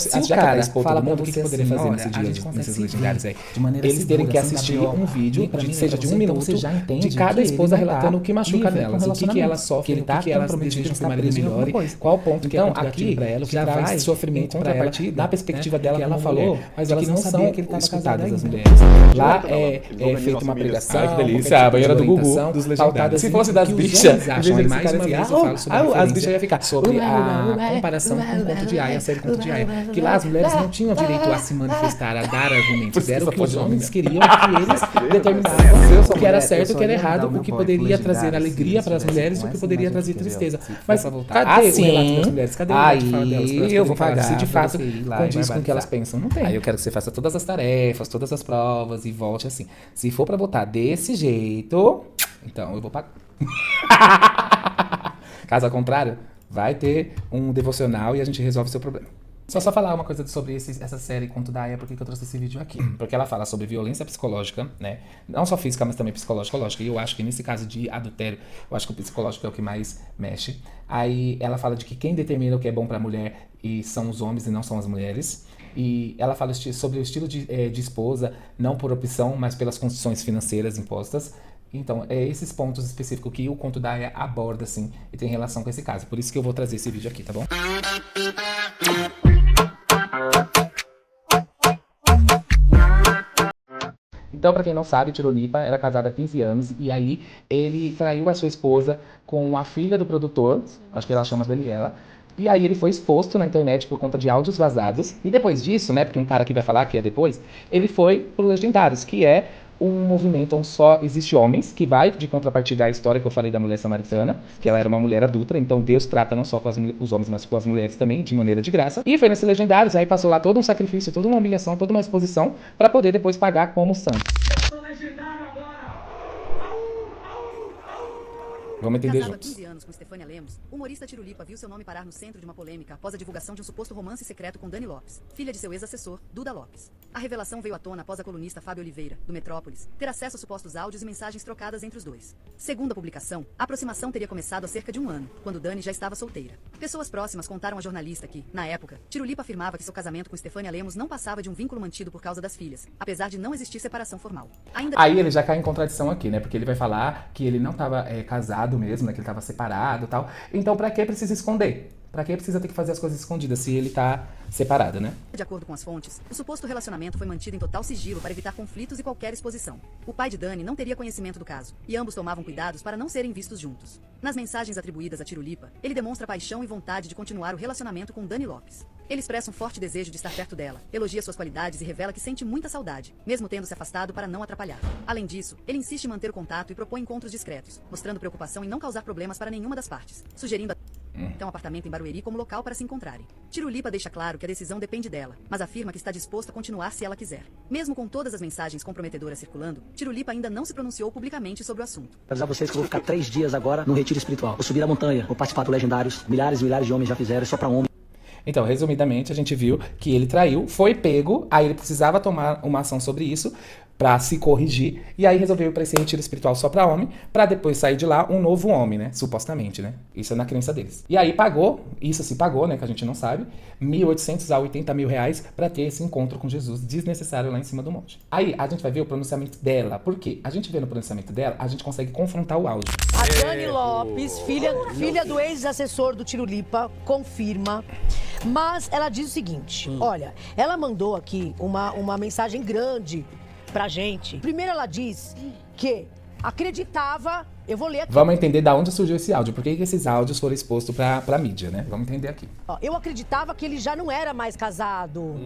Se o cara fala pra você poderia fazer nesse dia, nesses legendários aí, eles terem que assistir um vídeo, seja de 1 minuto, de cada esposa relatando o que machuca nelas, o que ela sofre, o que elas desejam que o marido melhore, qual ponto que é contrativo pra ela, o que traz sofrimento pra ela, na perspectiva dela que ela falou, mas elas não são escutadas as mulheres. Lá é feita uma pregação, que delícia, a banheira do Gugu, dos legendários. Se fosse das bichas, e mais uma vez eu falo sobre as bichas ia ficar sobre a comparação com o Conto de Aia, a série Conto de Aia, que lá as mulheres não tinham direito a se manifestar, a dar argumentos, era o que os homens queriam, que eles determinavam o que era certo, o que era errado, o que poderia trazer alegria para as mulheres e o que poderia trazer tristeza. Mas cadê o relato das mulheres? Cadê o relato de fala delas? Eu vou pagar se de fato condiz com o que elas pensam. Não tem. Aí eu quero que você faça todas as tarefas, todas as provas e volte assim. Se for pra botar desse jeito, então eu vou pagar. Caso ao contrário, vai ter um devocional e a gente resolve o seu problema. Só falar uma coisa sobre essa série Conto da Aia, por que eu trouxe esse vídeo aqui. Porque ela fala sobre violência psicológica, né? Não só física, mas também psicológica. E eu acho que nesse caso de adultério, eu acho que o psicológico é o que mais mexe. Aí ela fala de que quem determina o que é bom pra mulher e são os homens e não são as mulheres. E ela fala sobre o estilo de esposa, não por opção, mas pelas condições financeiras impostas. Então, é esses pontos específicos que o Conto da Aia aborda, assim, e tem relação com esse caso. Por isso que eu vou trazer esse vídeo aqui, tá bom? Então, pra quem não sabe, Tirulipa era casado há 15 anos e aí ele traiu a sua esposa com a filha do produtor, acho que ela chama Daniela, e aí ele foi exposto na internet por conta de áudios vazados. E depois disso, né, porque um cara aqui vai falar que é depois, ele foi pro Legendários, que é um movimento onde só existe homens, que vai de contrapartida à história que eu falei da mulher samaritana, que ela era uma mulher adulta, então Deus trata não só com os homens, mas com as mulheres também, de maneira de graça. E foi nesse Legendários, aí passou lá todo um sacrifício, toda uma humilhação, toda uma exposição, para poder depois pagar como santo. Vamos entender Casado há juntos. 15 anos com Stefânia Lemos, o humorista Tirulipa viu seu nome parar no centro de uma polêmica após a divulgação de um suposto romance secreto com Dani Lopes, filha de seu ex-assessor, Duda Lopes. A revelação veio à tona após a colunista Fábio Oliveira, do Metrópolis, ter acesso a supostos áudios e mensagens trocadas entre os dois. Segundo a publicação, a aproximação teria começado há cerca de 1 ano, quando Dani já estava solteira. Pessoas próximas contaram à jornalista que, na época, Tirulipa afirmava que seu casamento com Stefânia Lemos não passava de um vínculo mantido por causa das filhas, apesar de não existir separação formal. Aí ele já cai em contradição aqui, né? Porque ele vai falar que ele não estava casado mesmo, né? Que ele estava separado e tal. Então, pra que precisa esconder? Pra que precisa ter que fazer as coisas escondidas se ele tá separado, né? De acordo com as fontes, o suposto relacionamento foi mantido em total sigilo para evitar conflitos e qualquer exposição. O pai de Dani não teria conhecimento do caso, e ambos tomavam cuidados para não serem vistos juntos. Nas mensagens atribuídas a Tirulipa, ele demonstra paixão e vontade de continuar o relacionamento com Dani Lopes. Ele expressa um forte desejo de estar perto dela, elogia suas qualidades e revela que sente muita saudade, mesmo tendo se afastado para não atrapalhar. Além disso, ele insiste em manter o contato e propõe encontros discretos, mostrando preocupação em não causar problemas para nenhuma das partes, sugerindo um apartamento em Barueri como local para se encontrarem. Tirulipa deixa claro que a decisão depende dela, mas afirma que está disposto a continuar se ela quiser. Mesmo com todas as mensagens comprometedoras circulando, Tirulipa ainda não se pronunciou publicamente sobre o assunto. Vou avisar vocês que eu vou ficar 3 dias agora no retiro espiritual. Vou subir a montanha, vou participar do Legendários. Milhares e milhares de homens já fizeram, só pra homem. Então, resumidamente, a gente viu que ele traiu, foi pego, aí ele precisava tomar uma ação sobre isso pra se corrigir, e aí resolveu ir pra esse retiro espiritual só pra homem, pra depois sair de lá um novo homem, né? Supostamente, né? Isso é na crença deles. E aí pagou, isso se pagou, né? Que a gente não sabe, 1.800 a 80 mil reais pra ter esse encontro com Jesus desnecessário lá em cima do monte. Aí a gente vai ver o pronunciamento dela. Por quê? A gente vê no pronunciamento dela, a gente consegue confrontar o áudio. A Dani Lopes, filha do ex-assessor do Tirulipa, confirma. Mas ela diz o seguinte, olha, ela mandou aqui uma mensagem grande pra gente. Primeiro ela diz que acreditava, eu vou ler aqui. Vamos entender da onde surgiu esse áudio, por que esses áudios foram expostos pra mídia, né? Vamos entender aqui. Ó, eu acreditava que ele já não era mais casado.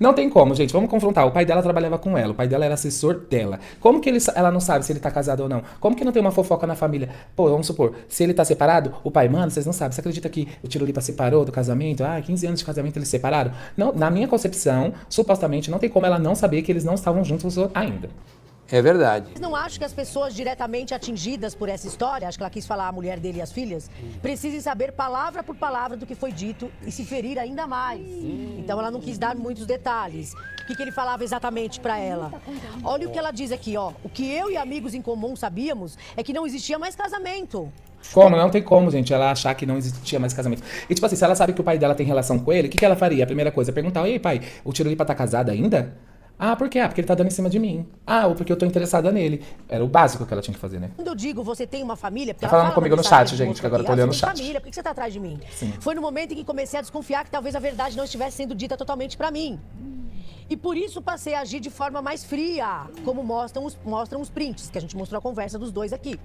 Não tem como, gente, vamos confrontar. O pai dela trabalhava com ela, o pai dela era assessor dela. Como que ela não sabe se ele tá casado ou não? Como que não tem uma fofoca na família? Pô, vamos supor, se ele tá separado, o pai, mano, vocês não sabem, você acredita que o Tirulipa separou do casamento? 15 anos de casamento eles separaram? Não, na minha concepção, supostamente, não tem como ela não saber que eles não estavam juntos ainda. É verdade. Mas não acho que as pessoas diretamente atingidas por essa história, acho que ela quis falar a mulher dele e as filhas, precisem saber palavra por palavra do que foi dito e se ferir ainda mais. Então ela não quis dar muitos detalhes. O que ele falava exatamente pra ela? Olha o que ela diz aqui, ó. O que eu e amigos em comum sabíamos é que não existia mais casamento. Como? Não tem como, gente, ela achar que não existia mais casamento. E tipo assim, se ela sabe que o pai dela tem relação com ele, o que, que ela faria? A primeira coisa é perguntar, e aí, pai, o Tirulipa tá casado ainda? Ah, por quê? Ah, porque ele tá dando em cima de mim. Ah, ou porque eu tô interessada nele. Era o básico que ela tinha que fazer, né? Quando eu digo você tem uma família... Porque Tá ela falando fala comigo na no chat, mensagem gente, que agora eu tô aqui, olhando o você tem chat. família, por que você tá atrás de mim? Sim. Foi no momento em que comecei a desconfiar que talvez a verdade não estivesse sendo dita totalmente pra mim. E por isso passei a agir de forma mais fria, como mostram os prints, que a gente mostrou a conversa dos dois aqui.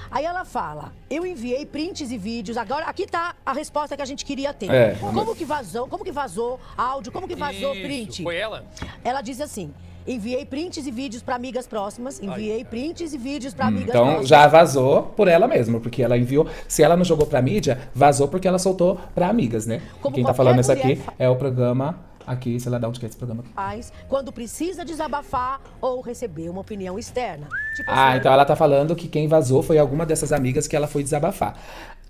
Aí ela fala, eu enviei prints e vídeos, agora aqui tá a resposta que a gente queria ter. Como que vazou áudio, como que vazou print? Foi ela? Ela diz assim, enviei prints e vídeos pra amigas próximas, enviei prints e vídeos pra amigas Então próximas. já vazou por ela mesma, porque ela enviou. Se ela não jogou pra mídia, vazou porque ela soltou pra amigas, né? Como Quem tá qualquer falando isso mulher aqui é o programa aqui, sei lá de onde que é esse programa aqui. Faz quando precisa desabafar ou receber uma opinião externa. Tipo assim, Então ela tá falando que quem vazou foi alguma dessas amigas que ela foi desabafar.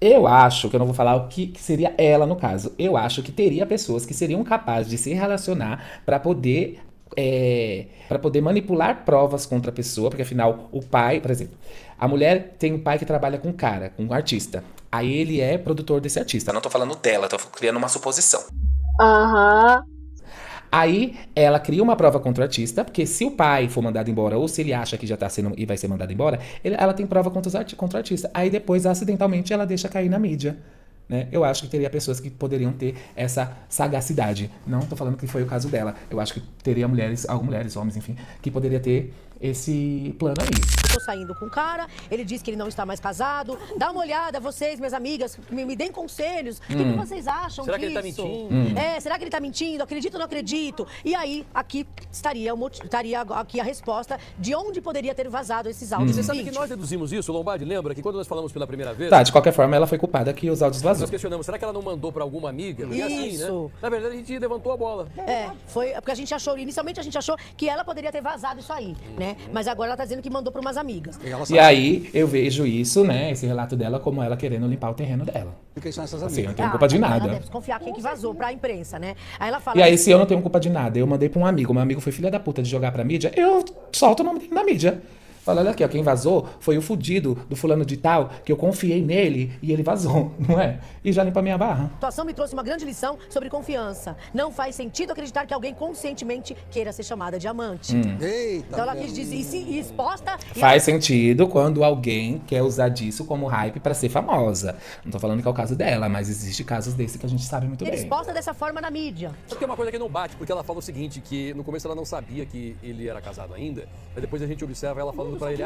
Eu acho, que eu não vou falar o que seria ela no caso, eu acho que teria pessoas que seriam capazes de se relacionar pra poder manipular provas contra a pessoa, porque afinal o pai, por exemplo, a mulher tem um pai que trabalha com um cara, com um artista. Aí ele é produtor desse artista. Eu não tô falando dela, tô criando uma suposição. Aí ela cria uma prova contra o artista, porque se o pai for mandado embora, ou se ele acha que já tá sendo e vai ser mandado embora, ela tem prova contra o artista. Aí depois, acidentalmente, ela deixa cair na mídia. Né? Eu acho que teria pessoas que poderiam ter essa sagacidade. Não tô falando que foi o caso dela. Eu acho que teria mulheres, homens, enfim, que poderia ter esse plano aí. eu tô saindo com o cara, ele diz que ele não está mais casado. Dá uma olhada, vocês, minhas amigas, me deem conselhos. O que vocês acham Será disso? que ele tá mentindo? Será que ele tá mentindo? Acredito ou não acredito? E aí, aqui estaria aqui a resposta de onde poderia ter vazado esses áudios. Você sabe que nós deduzimos isso, Lombardi, lembra? Que quando nós falamos pela primeira vez... Tá, de qualquer forma, ela foi culpada que os áudios vazou. Nós questionamos, será que ela não mandou pra alguma amiga? Porque assim, Isso. né? Na verdade, a gente levantou a bola. Foi porque a gente achou, inicialmente a gente achou que ela poderia ter vazado isso aí, né? Mas agora ela tá dizendo que mandou para umas amigas. E aí eu vejo isso, né, esse relato dela, como ela querendo limpar o terreno dela. Porque são essas Assim, eu amigas. não tenho culpa de Ela nada. deve desconfiar quem que vazou pra imprensa, né? Aí ela fala... E aí, se eu não tenho culpa de nada, eu mandei pra um amigo, meu amigo foi filha da puta de jogar pra mídia, eu solto o nome dele na mídia. Fala, olha aqui, ó, quem vazou foi o fudido do fulano de tal, que eu confiei nele e ele vazou, não é? E já limpa a minha barra. A situação me trouxe uma grande lição sobre confiança. Não faz sentido acreditar que alguém conscientemente queira ser chamada de amante. Eita, Então ela quis dizer, e exposta... Faz sentido quando alguém quer usar disso como hype pra ser famosa. Não tô falando que é o caso dela, mas existe casos desse que a gente sabe muito Ele bem. exposta dessa forma na mídia. Só que tem uma coisa que não bate, porque ela fala o seguinte, que no começo ela não sabia que ele era casado ainda, mas depois a gente observa ela falando pra ele,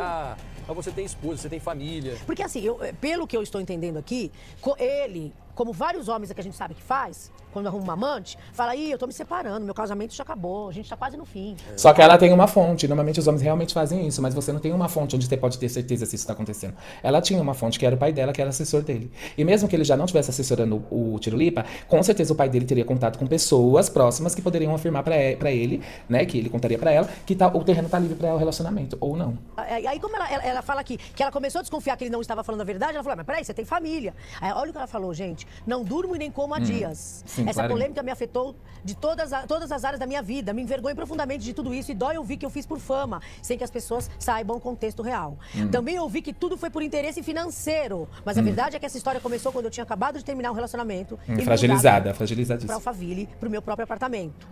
mas você tem esposa, você tem família. Porque assim, pelo que eu estou entendendo aqui, ele, como vários homens que a gente sabe que faz, quando arruma uma amante, fala, eu tô me separando, meu casamento já acabou, a gente tá quase no fim. Só que ela tem uma fonte. Normalmente os homens realmente fazem isso, mas você não tem uma fonte onde você pode ter certeza se isso tá acontecendo. Ela tinha uma fonte, que era o pai dela, que era assessor dele. E mesmo que ele já não estivesse assessorando o Tirulipa, com certeza o pai dele teria contato com pessoas próximas que poderiam afirmar pra ele, né, que ele contaria pra ela, que o terreno tá livre pra o relacionamento, ou não. Aí como ela fala aqui, que ela começou a desconfiar que ele não estava falando a verdade, ela falou, mas peraí, você tem família. Aí, olha o que ela falou, gente, não durmo e nem como há dias. Sim, Essa claro. polêmica me afetou de todas as áreas da minha vida, me envergonho profundamente de tudo isso e dói ouvir que eu fiz por fama, sem que as pessoas saibam o contexto real. Também ouvi que tudo foi por interesse financeiro, mas a verdade é que essa história começou quando eu tinha acabado de terminar um relacionamento. Fragilizadíssima. Para Alphaville, pro meu próprio apartamento.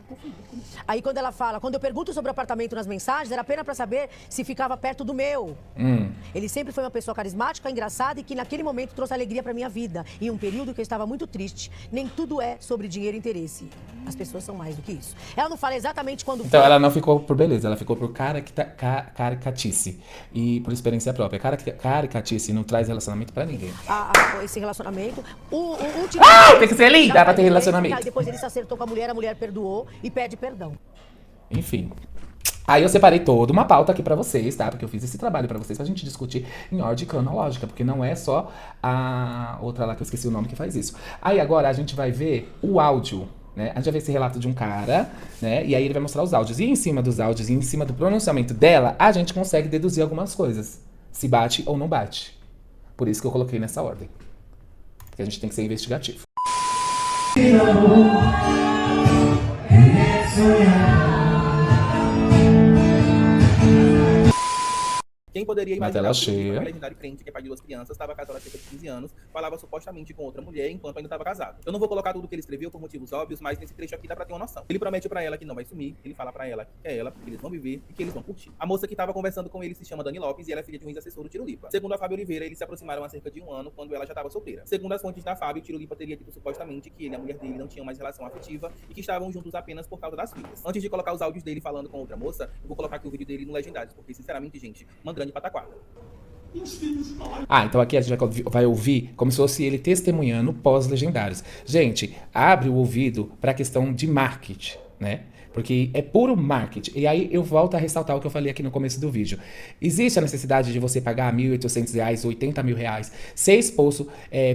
Aí quando ela fala, quando eu pergunto sobre o apartamento nas mensagens, era apenas para saber se ficava perto do meu. Ele sempre foi uma pessoa carismática, engraçada e que naquele momento trouxe alegria para minha vida. Em um período que eu estava muito triste. Nem tudo é sobre dinheiro e interesse. As pessoas são mais do que isso. Ela não fala exatamente quando Então foi. ela não ficou por beleza, ela ficou por caricatice. E por experiência própria. Caricatice não traz relacionamento pra ninguém. Esse relacionamento. Tem que ser linda pra ter relacionamento. Aí depois ele se acertou com a mulher perdoou e pede perdão. Enfim. Aí eu separei toda uma pauta aqui pra vocês, tá? Porque eu fiz esse trabalho pra vocês, pra gente discutir em ordem cronológica. Porque não é só a outra lá que eu esqueci o nome que faz isso. Aí agora a gente vai ver o áudio, né? A gente vai ver esse relato de um cara, né? E aí ele vai mostrar os áudios. E em cima dos áudios e em cima do pronunciamento dela, a gente consegue deduzir algumas coisas. Se bate ou não bate. Por isso que eu coloquei nessa ordem. Porque a gente tem que ser investigativo. poderia Na imaginar tela que o Tirulipa, cheia. legendário crente, que é pai de 2 crianças, estava casado há cerca de 15 anos, falava supostamente com outra mulher enquanto ainda estava casado. Eu não vou colocar tudo que ele escreveu por motivos óbvios, mas nesse trecho aqui dá pra ter uma noção. Ele promete pra ela que não vai sumir, ele fala pra ela que é ela, porque eles vão viver e que eles vão curtir. A moça que estava conversando com ele se chama Dani Lopes e ela é filha de um ex-assessor do Tirulipa. Segundo a Fábio Oliveira, eles se aproximaram há cerca de 1 ano, quando ela já estava solteira. Segundo as fontes da Fábio, Tirulipa teria dito supostamente que ele e a mulher dele não tinham mais relação afetiva e que estavam juntos apenas por causa das filhas. Antes de colocar os áudios dele falando com outra moça, eu vou colocar aqui o vídeo dele no Legendários, porque sinceramente, gente, uma grande pataquada. Ah, então aqui a gente vai ouvir como se fosse ele testemunhando pós-legendários. Gente, abre o ouvido para a questão de marketing, né? Porque é puro marketing. E aí eu volto a ressaltar o que eu falei aqui no começo do vídeo. Existe a necessidade de você pagar R$1.800, R$80 mil, ser exposto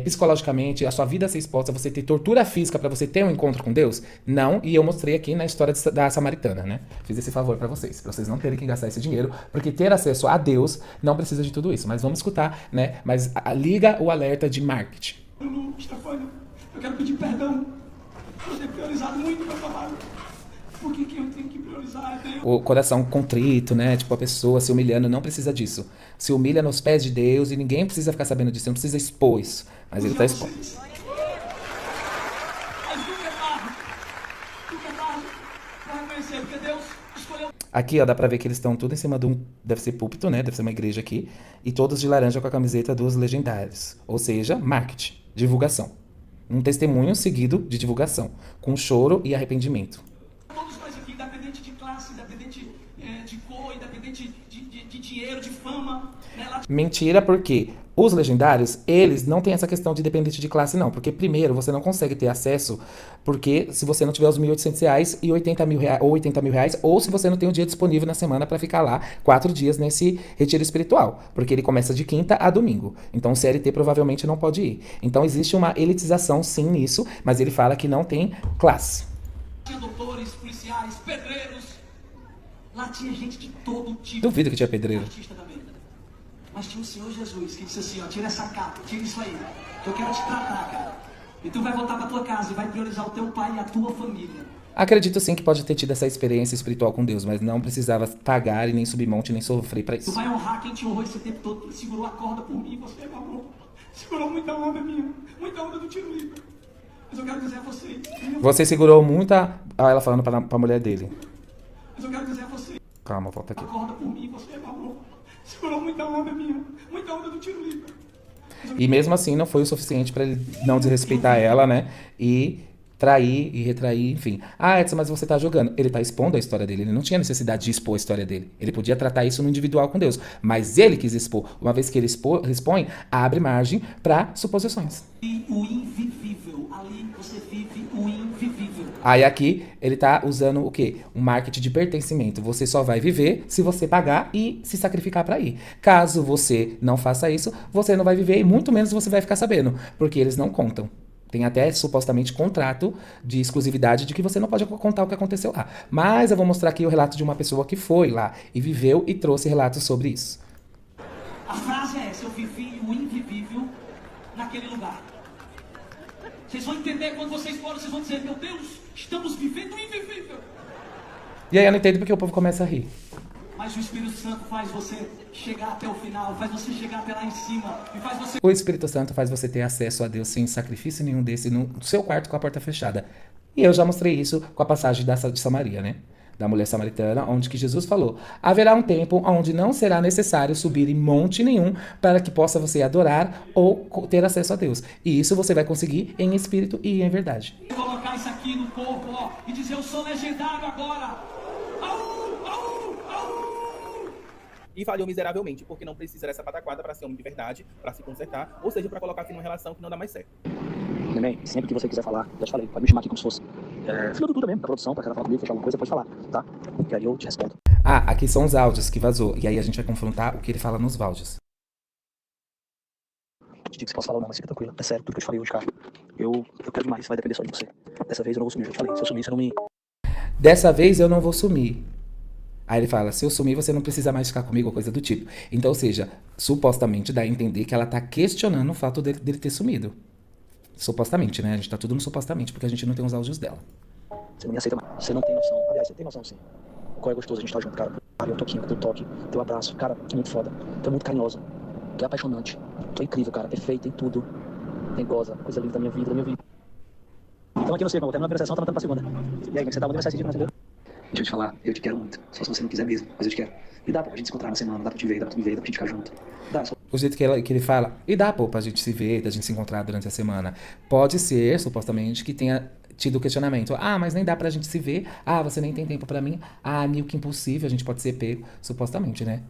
psicologicamente, a sua vida ser exposta, você ter tortura física para você ter um encontro com Deus? Não, e eu mostrei aqui na história da Samaritana, né? Fiz esse favor para vocês não terem que gastar esse dinheiro, porque ter acesso a Deus não precisa de tudo isso. Mas vamos escutar, né? Mas liga o alerta de marketing. Stefânia, eu quero pedir perdão por ter priorizado muito o meu trabalho. Por que eu tenho que priorizar Deus? O coração contrito, né? Tipo, a pessoa se humilhando, não precisa disso. Se humilha nos pés de Deus e ninguém precisa ficar sabendo disso, não precisa expor isso. Mas ele está expondo. Mas nunca é tarde para reconhecer, porque Deus escolheu. Aqui, ó, dá pra ver que eles estão tudo em cima de deve ser púlpito, né? Deve ser uma igreja aqui. E todos de laranja com a camiseta dos legendários. Ou seja, marketing, divulgação. Um testemunho seguido de divulgação, com choro e arrependimento. Todos nós aqui, independente de classe, independente de cor, independente de dinheiro, de fama. Né? Mentira, porque os legendários, eles não têm essa questão de dependente de classe, não. Porque, primeiro, você não consegue ter acesso, porque se você não tiver os R$1.800 e R$80 mil, ou R$80 mil, ou se você não tem o dia disponível na semana para ficar lá 4 dias nesse retiro espiritual. Porque ele começa de quinta a domingo. Então, o CLT provavelmente não pode ir. Então, existe uma elitização, sim, nisso, mas ele fala que não tem classe. Tinha doutores, policiais, pedreiros. Lá tinha gente de todo tipo. Duvido que tinha pedreiro. Artista também. Mas tinha o Senhor Jesus que disse assim, ó, tira essa capa, tira isso aí, que eu quero te tratar, cara. E tu vai voltar pra tua casa e vai priorizar o teu pai e a tua família. Acredito sim que pode ter tido essa experiência espiritual com Deus, mas não precisava pagar e nem subir monte, nem sofrer pra Tu isso. vai honrar quem te honrou esse tempo todo, que segurou a corda por mim, você, meu amor. Segurou muita onda minha, muita onda do Tirulipa. Mas eu quero dizer a você... Você segurou muita... Ah, ela falando pra mulher dele. Mas eu quero dizer a você... Calma, volta aqui. Acorda por mim, você, meu amor. Segurou muita onda minha, muita onda do Tirulipa. E mesmo assim não foi o suficiente pra ele não desrespeitar ela, né? E trair e retrair, enfim. Ah, Edson, mas você tá jogando. Ele tá expondo a história dele. Ele não tinha necessidade de expor a história dele. Ele podia tratar isso no individual com Deus. Mas ele quis expor. Uma vez que ele expõe, abre margem pra suposições. E o invivível. Ali você vive o invivível. Aí aqui ele tá usando o quê? Um marketing de pertencimento. Você só vai viver se você pagar e se sacrificar pra ir. Caso você não faça isso, você não vai viver e muito menos você vai ficar sabendo. Porque eles não contam. Tem até, supostamente, contrato de exclusividade de que você não pode contar o que aconteceu lá. Mas eu vou mostrar aqui o relato de uma pessoa que foi lá e viveu e trouxe relatos sobre isso. A frase é essa, eu vivi o invivível naquele lugar. Vocês vão entender quando vocês forem, vocês vão dizer, meu Deus, estamos vivendo o invivível. E aí eu não entendo porque o povo começa a rir. Mas o Espírito Santo faz você chegar até o final, faz você chegar até lá em cima, e faz você... O Espírito Santo faz você ter acesso a Deus sem sacrifício nenhum desse no seu quarto com a porta fechada. E eu já mostrei isso com a passagem de Samaria, né? Da mulher samaritana, onde que Jesus falou: haverá um tempo onde não será necessário subir em monte nenhum para que possa você adorar ou ter acesso a Deus. E isso você vai conseguir em espírito e em verdade. colocar isso aqui no corpo, ó, e dizer, eu sou legendário agora. Au, au, au. E falhou miseravelmente, porque não precisa dessa pataquada para ser homem de verdade, para se consertar, ou seja, para colocar fim numa relação que não dá mais certo. Neném, sempre que você quiser falar, já te falei, pode me chamar aqui como se fosse filho do Duda mesmo, da produção, pra cada falar comigo, fechar alguma coisa, pode falar, tá? E aí eu te respondo. Ah, aqui são os áudios que vazou. E aí a gente vai confrontar o que ele fala nos áudios. Te digo que você pode falar ou não, mas fica tranquilo. É sério, tudo que eu te falei hoje, cara. Eu quero demais, vai depender só de você. Dessa vez eu não vou sumir, eu te falei. Se eu sumir, você não me... Dessa vez eu não vou sumir. Aí ele fala, se eu sumir, você não precisa mais ficar comigo, coisa do tipo. Então, ou seja, supostamente dá a entender que ela tá questionando o fato dele ter sumido. Supostamente, né? A gente tá tudo no supostamente, porque a gente não tem os áudios dela. Você não me aceita mais. Você não tem noção. Aliás, você tem noção sim. Qual é gostoso a gente tá junto, cara. Eu tô aqui, teu toque, teu abraço. Cara, tu é muito foda. Tu é muito carinhoso. Tu é apaixonante. Tu é incrível, cara. Perfeito em tudo. Tem goza. Coisa linda da minha vida, da minha vida. Então aqui você, irmão. Terminou a primeira sessão, tá matando pra segunda. E aí, como é que você tá? Vamos esse dia, entendeu? Deixa eu te falar. Eu te quero muito. Só se você não quiser mesmo. Mas eu te quero. E dá pra gente se encontrar na semana. Dá pra te ver, dá pra tu me ver, dá pra gente ficar junto. Dá, só... O jeito que ele fala, e dá, pô, pra gente se ver, da gente se encontrar durante a semana. Pode ser, supostamente, que tenha tido questionamento. Ah, mas nem dá pra gente se ver. Ah, você nem tem tempo pra mim. Ah, meio que impossível, a gente pode ser pego. Supostamente, né?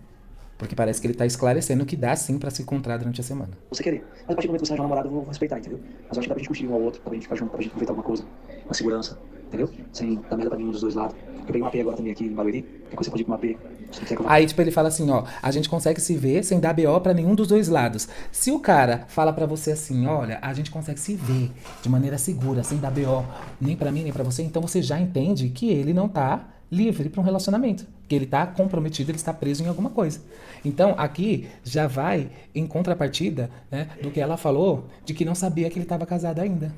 Porque parece que ele tá esclarecendo que dá sim pra se encontrar durante a semana. Você querer. Mas a partir do momento que você arranjar um namorado, eu vou respeitar, entendeu? Mas eu acho que dá pra gente curtir um ao outro, dá pra gente ficar junto, dá pra gente aproveitar alguma coisa. Uma segurança, entendeu? Sem dar merda pra nenhum dos dois lados. Eu peguei uma AP agora também aqui em Barueri. Tem coisa que você pode ir com uma AP. Se quiser que eu vá. Aí, tipo, ele fala assim, ó, a gente consegue se ver sem dar BO pra nenhum dos dois lados. Se o cara fala pra você assim, olha, a gente consegue se ver de maneira segura, sem dar BO, nem pra mim, nem pra você, então você já entende que ele não tá livre pra um relacionamento. Que ele tá comprometido, ele está preso em alguma coisa. Então, aqui já vai em contrapartida, né, do que ela falou, de que não sabia que ele estava casado ainda.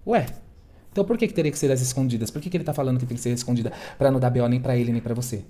Ué, então por que teria que ser as escondidas? Por que ele tá falando que tem que ser escondida pra não dar BO nem pra ele, nem pra você?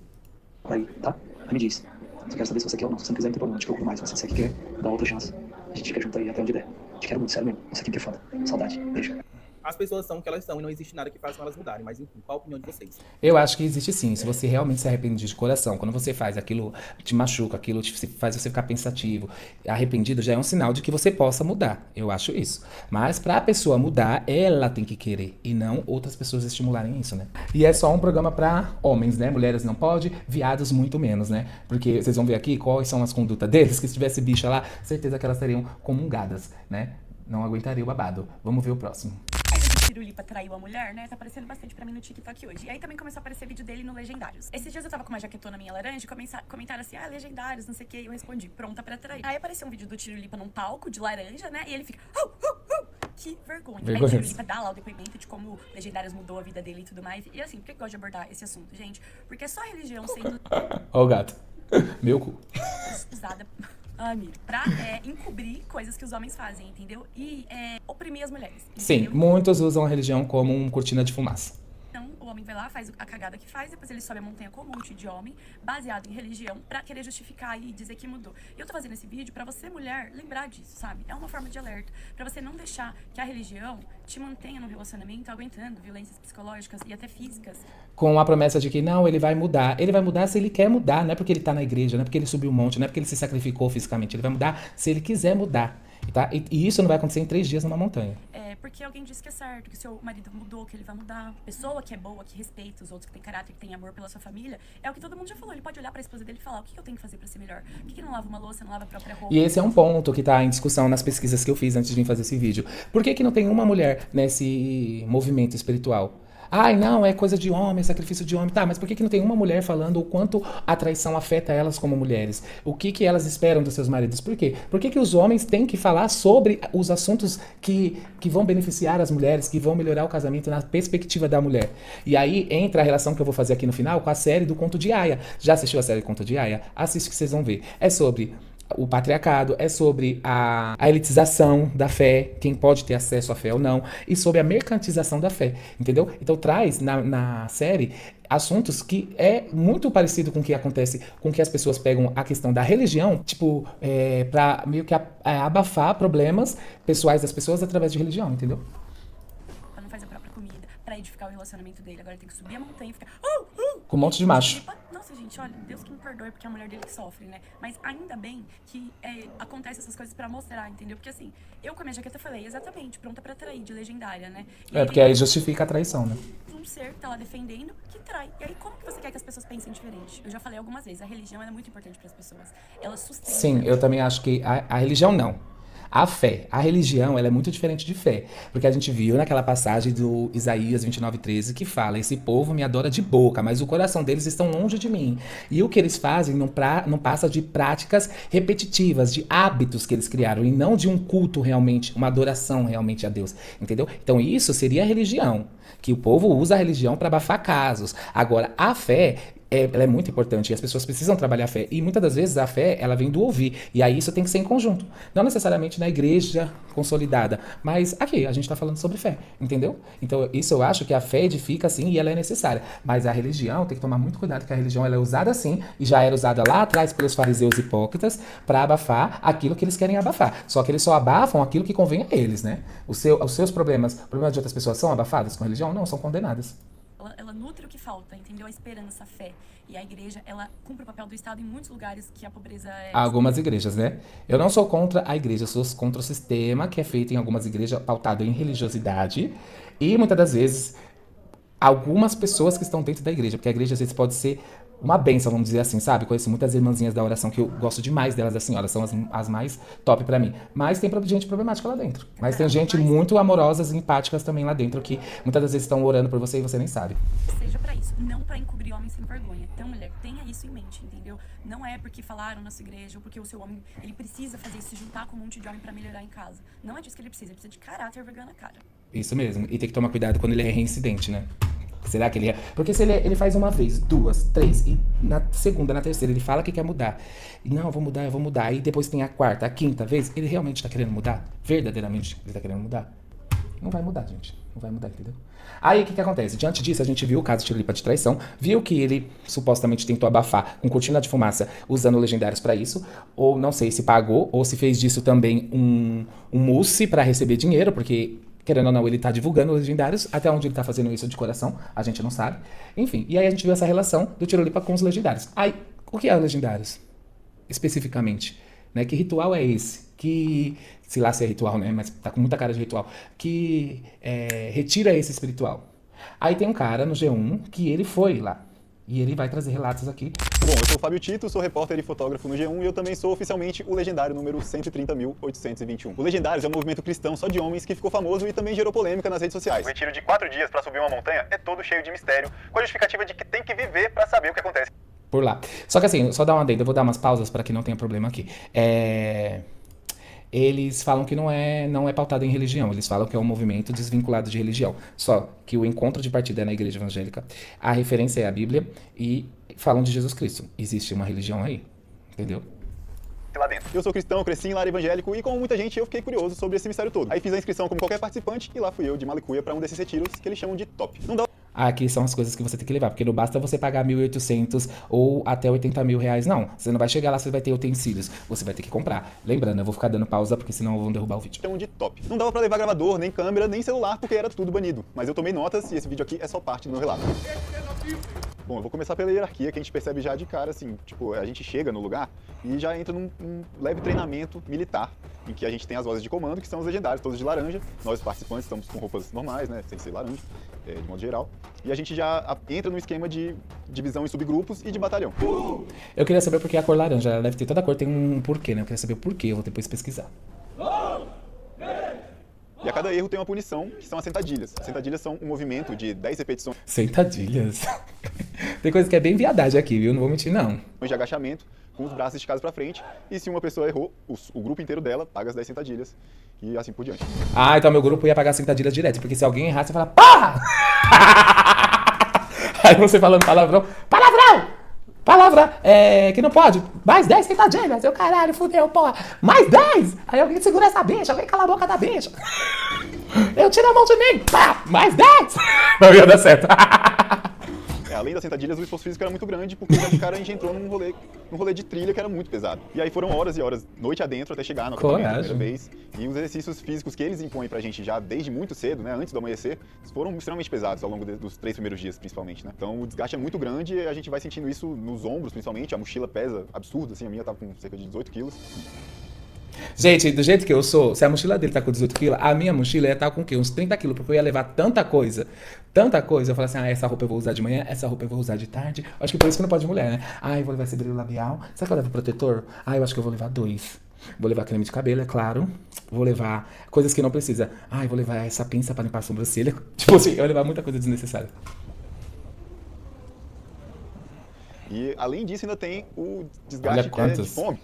Aí, tá? Aí me diz. Eu quero saber se você quer ou não. Se você não quiser, não tem problema. Te procuro mais. Mas se você quer, dá outra chance. A gente fica junto aí até onde der. Te quero muito, sério mesmo. Você aqui que é foda. Saudade. Beijo. As pessoas são o que elas são e não existe nada que faça elas mudarem. Mas enfim, qual a opinião de vocês? Eu acho que existe sim, se você realmente se arrepende de coração. Quando você faz aquilo, te machuca, aquilo faz você ficar pensativo, arrependido, já é um sinal de que você possa mudar. Eu acho isso. Mas pra pessoa mudar, ela tem que querer e não outras pessoas estimularem isso, né? E é só um programa pra homens, né? Mulheres não pode, viados muito menos, né? Porque vocês vão ver aqui quais são as condutas deles, que se tivesse bicha lá, certeza que elas seriam comungadas, né? Não aguentaria o babado. Vamos ver o próximo. Tiro Lipa traiu a mulher, né? Tá aparecendo bastante pra mim no TikTok hoje. E aí também começou a aparecer vídeo dele no Legendários. Esses dias eu tava com uma jaquetona minha laranja e comentaram assim, ah, Legendários, não sei o que. Eu respondi, pronta pra trair. Aí apareceu um vídeo do Tiro Lipa num palco de laranja, né? E ele fica, que vergonha. Aí o Tiro Lipa dá lá o depoimento de como Legendários mudou a vida dele e tudo mais. E assim, por que eu gosto de abordar esse assunto, gente? Porque só a religião sendo Ó o gato. Meu cu. usada... Amigo, pra encobrir coisas que os homens fazem, entendeu? E oprimir as mulheres. Sim, entendeu? muitos usam a religião como um cortina de fumaça. Então, o homem vai lá, faz a cagada que faz, depois ele sobe a montanha com um monte de homem, baseado em religião, pra querer justificar e dizer que mudou. E eu tô fazendo esse vídeo pra você, mulher, lembrar disso, sabe? É uma forma de alerta. Pra você não deixar que a religião te mantenha no relacionamento aguentando violências psicológicas e até físicas. Com a promessa de que não, ele vai mudar. Ele vai mudar se ele quer mudar, não é porque ele tá na igreja, não é porque ele subiu um monte, não é porque ele se sacrificou fisicamente. Ele vai mudar se ele quiser mudar. Tá? E isso não vai acontecer em 3 dias numa montanha. Porque alguém disse que é certo, que seu marido mudou, que ele vai mudar. Pessoa que é boa, que respeita os outros, que tem caráter, que tem amor pela sua família, é o que todo mundo já falou. Ele pode olhar pra esposa dele e falar, o que eu tenho que fazer pra ser melhor? Por que não lava uma louça, não lava a própria roupa? E esse é um ponto que tá em discussão nas pesquisas que eu fiz antes de vir fazer esse vídeo. Por que não tem uma mulher nesse movimento espiritual? Ai, não, é coisa de homem, é sacrifício de homem. Tá, mas por que não tem uma mulher falando o quanto a traição afeta elas como mulheres? O que elas esperam dos seus maridos? Por quê? Por que os homens têm que falar sobre os assuntos que vão beneficiar as mulheres, que vão melhorar o casamento na perspectiva da mulher? E aí entra a relação que eu vou fazer aqui no final com a série do Conto de Aia. Já assistiu a série Conto de Aia? Assiste que vocês vão ver. É sobre o patriarcado, é sobre a elitização da fé, quem pode ter acesso à fé ou não, e sobre a mercantilização da fé, entendeu? Então traz na série assuntos que é muito parecido com o que acontece, com que as pessoas pegam a questão da religião, tipo, pra meio que abafar problemas pessoais das pessoas através de religião, entendeu? Ela não faz a própria comida, pra edificar o relacionamento dele. Agora ele tem que subir a montanha e ficar... Com um monte de macho. Nossa, gente, olha, Deus que me perdoe, porque é a mulher dele que sofre, né? Mas ainda bem que acontece essas coisas pra mostrar, entendeu? Porque assim, eu com a minha jaqueta falei, exatamente, pronta pra trair, de legendária, né? E porque aí justifica a traição, né? Um ser que tá lá defendendo, que trai. E aí, como que você quer que as pessoas pensem diferente? Eu já falei algumas vezes, a religião é muito importante pras pessoas. Ela sustenta... Sim, eu também acho que a religião não. A fé, a religião, ela é muito diferente de fé. Porque a gente viu naquela passagem do Isaías 29:13 que fala, esse povo me adora de boca, mas o coração deles estão longe de mim. E o que eles fazem não passa de práticas repetitivas, de hábitos que eles criaram, e não de um culto realmente, uma adoração realmente a Deus. Entendeu? Então isso seria a religião, que o povo usa a religião para abafar casos. Agora, a fé ela é muito importante e as pessoas precisam trabalhar a fé. E muitas das vezes a fé, ela vem do ouvir. E aí isso tem que ser em conjunto. Não necessariamente na igreja consolidada, mas aqui, a gente tá falando sobre fé, entendeu? Então isso eu acho que a fé edifica sim e ela é necessária. Mas a religião, tem que tomar muito cuidado, que a religião ela é usada assim e já era usada lá atrás pelos fariseus hipócritas para abafar aquilo que eles querem abafar. Só que eles só abafam aquilo que convém a eles, né? Os seus problemas de outras pessoas são abafadas com a religião? Não, são condenadas. Ela nutre o que falta, entendeu? A esperança, a fé. E a igreja, ela cumpre o papel do Estado em muitos lugares que a pobreza é... Algumas igrejas, né? Eu não sou contra a igreja, eu sou contra o sistema que é feito em algumas igrejas pautado em religiosidade e muitas das vezes algumas pessoas que estão dentro da igreja, porque a igreja às vezes pode ser uma bênção, vamos dizer assim, sabe? Conheço muitas irmãzinhas da oração que eu gosto demais delas, assim, elas são as mais top pra mim. Mas tem gente problemática lá dentro. Mas tem gente muito amorosas e empáticas também lá dentro, que muitas das vezes estão orando por você e você nem sabe. Seja pra isso, não pra encobrir homens sem vergonha. Então, mulher, tenha isso em mente, entendeu? Não é porque falaram na sua igreja ou porque o seu homem, ele precisa fazer isso, se juntar com um monte de homem pra melhorar em casa. Não é disso que ele precisa de caráter e vergonha na cara. Isso mesmo. E tem que tomar cuidado quando ele é reincidente, né? Será que ele é? Porque se ele faz uma vez, duas, três, e na segunda, na terceira, ele fala que quer mudar. E não, eu vou mudar. E depois tem a quarta, a quinta vez, ele realmente tá querendo mudar? Verdadeiramente ele tá querendo mudar? Não vai mudar, gente. Não vai mudar, entendeu? Aí o que acontece? Diante disso, a gente viu o caso de Tirulipa de traição, viu que ele supostamente tentou abafar com cortina de fumaça usando legendários pra isso, ou não sei se pagou, ou se fez disso também um mousse pra receber dinheiro, porque... Querendo ou não, ele tá divulgando os legendários. Até onde ele tá fazendo isso de coração, a gente não sabe. Enfim, e aí a gente viu essa relação do Tirulipa com os legendários. Aí, o que é os legendários? Especificamente, né? Que ritual é esse? Que, sei lá se é ritual, né? Mas tá com muita cara de ritual. Que retira esse espiritual. Aí tem um cara no G1 que ele foi lá. E ele vai trazer relatos aqui. Bom, eu sou o Fábio Tito, sou repórter e fotógrafo no G1 e eu também sou oficialmente o Legendário número 130.821. O Legendários é um movimento cristão só de homens que ficou famoso e também gerou polêmica nas redes sociais. O retiro de 4 dias para subir uma montanha é todo cheio de mistério, com a justificativa de que tem que viver para saber o que acontece. Por lá. Só que assim, só dar uma adenda, eu vou dar umas pausas para que não tenha problema aqui. Eles falam que não é pautado em religião, eles falam que é um movimento desvinculado de religião. Só que o encontro de partida é na igreja evangélica, a referência é a Bíblia e falam de Jesus Cristo. Existe uma religião aí, entendeu? Lá dentro. Eu sou cristão, cresci em lar evangélico e como muita gente eu fiquei curioso sobre esse mistério todo. Aí fiz a inscrição como qualquer participante e lá fui eu de Malicuia para um desses retiros que eles chamam de top. Não dá... Aqui são as coisas que você tem que levar, porque não basta você pagar 1.800 ou até 80 mil reais, não. Você não vai chegar lá, você vai ter utensílios, você vai ter que comprar. Lembrando, eu vou ficar dando pausa, porque senão vão derrubar o vídeo. Chamam de top. Não dava pra levar gravador, nem câmera, nem celular, porque era tudo banido. Mas eu tomei notas e esse vídeo aqui é só parte do meu relato. Bom, eu vou começar pela hierarquia, que a gente percebe já de cara, assim, tipo, a gente chega no lugar e já entra num leve treinamento militar, em que a gente tem as vozes de comando, que são os legendários, todos de laranja. Nós, participantes, estamos com roupas normais, né, sem ser laranja, de modo geral. E a gente já entra no esquema de divisão em subgrupos e de batalhão. Eu queria saber por que a cor laranja, ela deve ter toda a cor, tem um porquê, né? Eu queria saber o porquê, eu vou depois pesquisar. E a cada erro tem uma punição, que são as sentadilhas. As sentadilhas são um movimento de 10 repetições. Sentadilhas? Tem coisa que é bem viadagem aqui, viu? Não vou mentir, não. De agachamento, com os braços esticados pra frente. E se uma pessoa errou, o grupo inteiro dela paga as 10 sentadilhas. E assim por diante. Ah, então meu grupo ia pagar sentadilhas direto, porque se alguém errar, você fala, pá! Aí você falando palavrão, palavra, que não pode, mais 10 sentadilhas, eu caralho, fudeu, porra, mais 10! Aí alguém segura essa bicha, alguém cala a boca da bicha. Eu tiro a mão de mim, pá, mais 10! Não ia dar certo. Além das sentadilhas, o esforço físico era muito grande, porque já de cara a gente entrou num rolê de trilha que era muito pesado. E aí foram horas e horas, noite adentro, até chegar no acampamento a primeira vez. E os exercícios físicos que eles impõem pra gente já desde muito cedo, né, antes do amanhecer, foram extremamente pesados ao longo dos 3 primeiros dias, principalmente, né. Então o desgaste é muito grande e a gente vai sentindo isso nos ombros, principalmente. A mochila pesa absurdo, assim, a minha tava com cerca de 18 quilos. Gente, do jeito que eu sou, se a mochila dele tá com 18 quilos, a minha mochila ia estar com o quê? Uns 30 quilos, porque eu ia levar tanta coisa. Eu falei assim, essa roupa eu vou usar de manhã, essa roupa eu vou usar de tarde. Acho que por isso que não pode mulher, né? Eu vou levar esse brilho labial. Será que eu levo protetor? Eu acho que eu vou levar 2. Vou levar creme de cabelo, é claro. Vou levar coisas que não precisa. Vou levar essa pinça pra limpar a sobrancelha. Tipo assim, eu vou levar muita coisa desnecessária. E além disso ainda tem o desgaste que é de fome.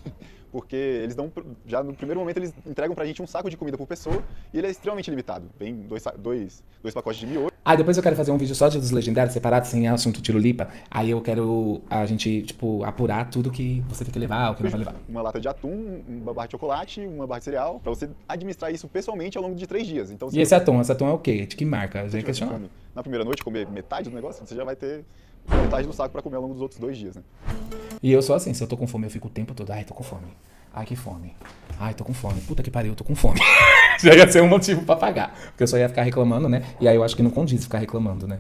Porque eles dão, já no primeiro momento, eles entregam pra gente um saco de comida por pessoa e ele é extremamente limitado. Vem dois pacotes de miojo. Ah, depois eu quero fazer um vídeo só dos legendários separados, sem assunto Tirulipa. Aí eu quero a gente, tipo, apurar tudo que você tem que levar, o que não vai levar. Uma lata de atum, uma barra de chocolate, uma barra de cereal, pra você administrar isso pessoalmente ao longo de 3 dias. Então, E esse atum? Esse atum é o quê? De que marca? Já ia questionar. Na primeira noite, comer metade do negócio, você já vai ter metade do saco pra comer ao longo dos outros 2 dias, né? E eu sou assim, se eu tô com fome, eu fico o tempo todo, ai, tô com fome. Ai, que fome. Ai, tô com fome. Puta que pariu, eu tô com fome. Já ia ser um motivo pra pagar. Porque eu só ia ficar reclamando, né? E aí eu acho que não condiz ficar reclamando, né?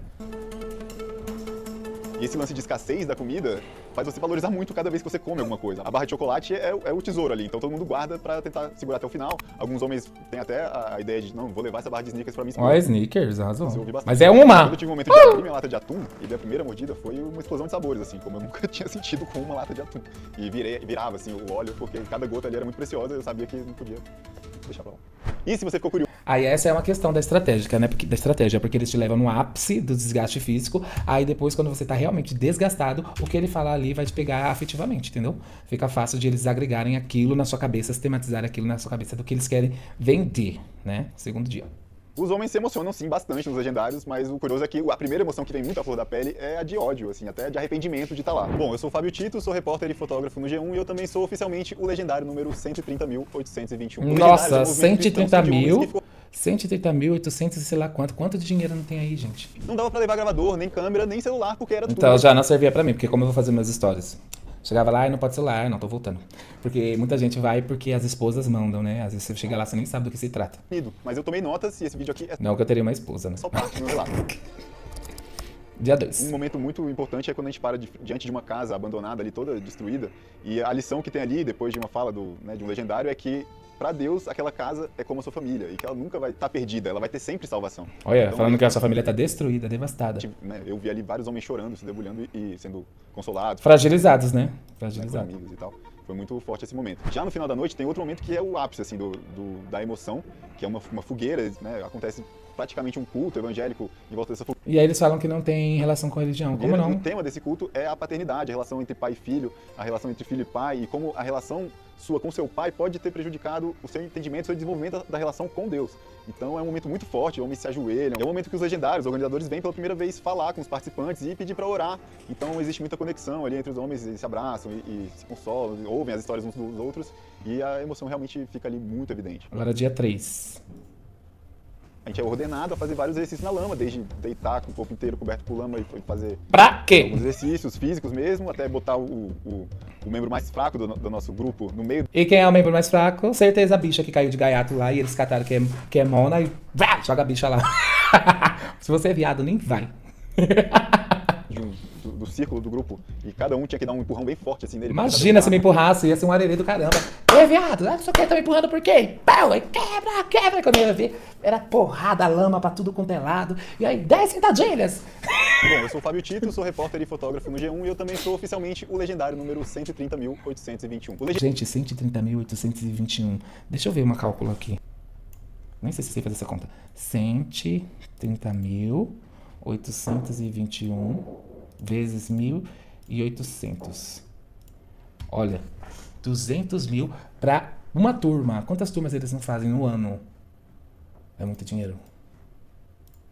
E esse lance de escassez da comida faz você valorizar muito cada vez que você come alguma coisa. A barra de chocolate é o tesouro ali, então todo mundo guarda pra tentar segurar até o final. Alguns homens têm até a ideia de, não, vou levar essa barra de Snickers pra minha esposa. Ó, Snickers, arrasou. Isso eu ouvi bastante. Mas é uma! Quando eu tive um momento de abrir minha lata de atum, e minha primeira mordida foi uma explosão de sabores, assim, como eu nunca tinha sentido com uma lata de atum. E virava, assim, o óleo, porque cada gota ali era muito preciosa, eu sabia que não podia deixar pra lá. E se você ficou curioso? Aí essa é uma questão da estratégia, né? Da estratégia, porque eles te levam no ápice do desgaste físico, aí depois, quando você tá realmente desgastado, o que ele falar ali vai te pegar afetivamente, entendeu? Fica fácil de eles agregarem aquilo na sua cabeça, sistematizarem aquilo na sua cabeça do que eles querem vender, né? Segundo dia. Os homens se emocionam, sim, bastante nos legendários, mas o curioso é que a primeira emoção que vem muito à flor da pele é a de ódio, assim, até de arrependimento de estar lá. Bom, eu sou o Fábio Tito, sou repórter e fotógrafo no G1 e eu também sou oficialmente o legendário número 130.821. Nossa, 130.800 e sei lá quanto de dinheiro não tem aí, gente? Não dava pra levar gravador, nem câmera, nem celular, porque era tudo. Então já não servia pra mim, porque como eu vou fazer meus stories? Chegava lá e não pode celular, não, tô voltando. Porque muita gente vai porque as esposas mandam, né? Às vezes você chega lá, você nem sabe do que se trata. Mas eu tomei notas e esse vídeo aqui é Não que eu teria uma esposa, né? só parte do meu relato. Dia 2. Um momento muito importante é quando a gente para diante de uma casa abandonada ali, toda destruída, e a lição que tem ali, depois de uma fala de um legendário, é que pra Deus aquela casa é como a sua família, e que ela nunca vai estar perdida, ela vai ter sempre salvação. Olha, Então, falando que a sua família tá destruída, devastada. né, eu vi ali vários homens chorando, se debulhando e sendo consolados. Fragilizados, né? Por Fragilizados. amigos e tal. Foi muito forte esse momento. Já no final da noite tem outro momento que é o ápice, assim, da emoção, que é uma fogueira, né? Acontece praticamente um culto evangélico em volta dessa fogueira. E aí eles falam que não tem relação com religião. Como não? O tema desse culto é a paternidade, a relação entre pai e filho, a relação entre filho e pai, e como a relação sua com seu pai pode ter prejudicado o seu entendimento, o seu desenvolvimento da relação com Deus. Então é um momento muito forte, homens se ajoelham. É um momento que os legendários, os organizadores, vêm pela primeira vez falar com os participantes e pedir para orar. Então existe muita conexão ali entre os homens, eles se abraçam e se consolam, ouvem as histórias uns dos outros, e a emoção realmente fica ali muito evidente. Agora dia 3. A gente é ordenado a fazer vários exercícios na lama, desde deitar com o corpo inteiro coberto por lama e fazer Pra quê? alguns exercícios físicos mesmo, até botar o membro mais fraco do nosso grupo no meio. E quem é o membro mais fraco? Certeza a bicha que caiu de gaiato lá e eles cataram que é mona e joga a bicha lá. Se você é viado, nem vai. Do círculo do grupo, e cada um tinha que dar um empurrão bem forte assim nele. Imagina se me empurrasse, ia ser um arerê do caramba. Ei, viado, você quer tá me empurrando por quê? Pau, aí quebra. Quando eu ia ver, era porrada, lama pra tudo quanto é lado. E aí, 10 sentadilhas. Bom, eu sou o Fábio Tito, sou repórter e fotógrafo no G1 e eu também sou oficialmente o legendário número 130.821. Gente, 130.821. Deixa eu ver uma cálculo aqui. Nem sei se sei fazer essa conta. 130.821 vezes 1.800. Olha, 200 mil pra uma turma. Quantas turmas eles não fazem no ano? É muito dinheiro.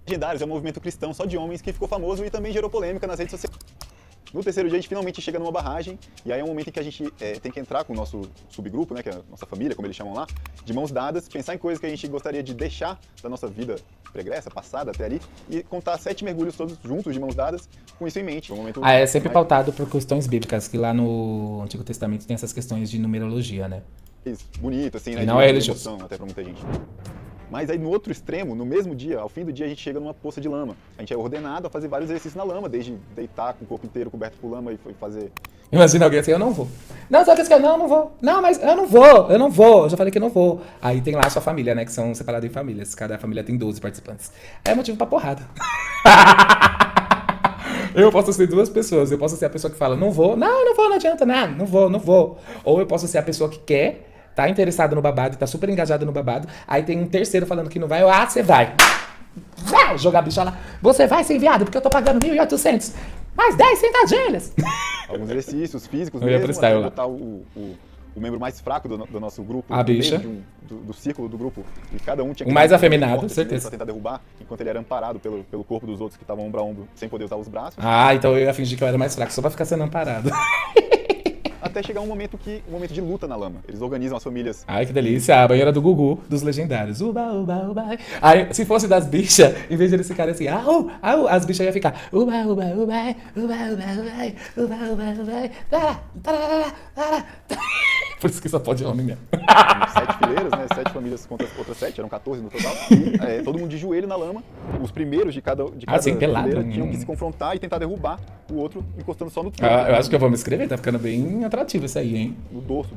Legendários é um movimento cristão só de homens que ficou famoso e também gerou polêmica nas redes sociais. No terceiro dia a gente finalmente chega numa barragem e aí é um momento em que a gente tem que entrar com o nosso subgrupo, né, que é a nossa família, como eles chamam lá, de mãos dadas, pensar em coisas que a gente gostaria de deixar da nossa vida pregressa, passada até ali, e contar 7 mergulhos todos juntos de mãos dadas, com isso em mente. Um momento é sempre pautado por questões bíblicas, que lá no Antigo Testamento tem essas questões de numerologia, né? Bonito, assim, né? E não é religioso. Até pra muita gente. Mas aí no outro extremo, no mesmo dia, ao fim do dia, a gente chega numa poça de lama. A gente é ordenado a fazer vários exercícios na lama, desde deitar com o corpo inteiro coberto por lama e fazer... Imagina alguém assim, eu não vou. Não, sabe o que eu não vou. Não, mas eu não vou. Eu já falei que eu não vou. Aí tem lá a sua família, né, que são separados em famílias. Cada família tem 12 participantes. Aí é motivo pra porrada. Eu posso ser 2 pessoas. Eu posso ser a pessoa que fala, não vou, não adianta nada, não vou. Ou eu posso ser a pessoa que quer, tá interessado no babado, tá super engajado no babado, aí tem um terceiro falando que não vai, você vai. Vai jogar a bicha lá. Você vai ser enviado, porque eu tô pagando 1.800. Mais 10 sentadilhas. Alguns exercícios físicos eu ia mesmo, prestar, até eu lá. botar o o membro mais fraco do nosso grupo, A no meio bicha. do círculo do grupo, e cada um tinha O mais dar um afeminado, corte certeza. pra tentar derrubar, enquanto ele era amparado pelo corpo dos outros que estavam ombro a ombro, sem poder usar os braços. Ah, então eu ia fingir que eu era mais fraco, só pra ficar sendo amparado. Até chegar um momento de luta na lama. Eles organizam as famílias. Ai, que delícia. A banheira do Gugu, dos legendários. Uba, uba, uba. Aí, se fosse das bichas, em vez de eles ficarem assim, au, au, as bichas iam ficar uba, uba, uba, uba, uba, uba, uba, uba, uba, tará, tará, tará. Por isso que só pode homem mesmo. 7 fileiras, né? 7 famílias contra outras 7, eram 14 no total. E todo mundo de joelho na lama. Os primeiros de cada sim, pelado. fileira tinham que se confrontar e tentar derrubar o outro, encostando só no tronco, Eu acho que eu vou me inscrever, tá ficando bem atrativo isso aí, hein? no dorso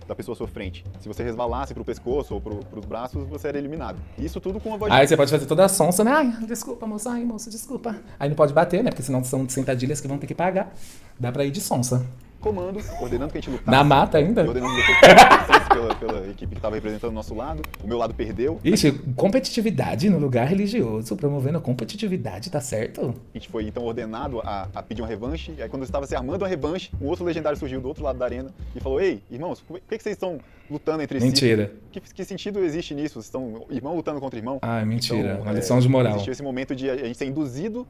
da pessoa sofrente. Se você resvalasse pro pescoço ou pros braços, você era eliminado. Isso tudo com uma voz Aí você pode fazer toda a sonsa, né? Ai, desculpa, moça, ai, moça, desculpa. Aí não pode bater, né? Porque senão são sentadilhas que vão ter que pagar. Dá pra ir de sonsa. comando, ordenando que a gente lutasse. Na mata ainda? E ordenando depois que a gente vencesse pela equipe que estava representando o nosso lado. O meu lado perdeu. Ixi, competitividade no lugar religioso, promovendo a competitividade, tá certo? A gente foi então ordenado a pedir uma revanche. E aí quando eu estava se armando a revanche, um outro legendário surgiu do outro lado da arena e falou: ei, irmãos, por que vocês estão lutando entre Mentira. si? Que sentido existe nisso? Vocês estão irmão lutando contra irmão? Ah, mentira. Então, Uma lição de moral. Existiu esse momento de a gente ser induzido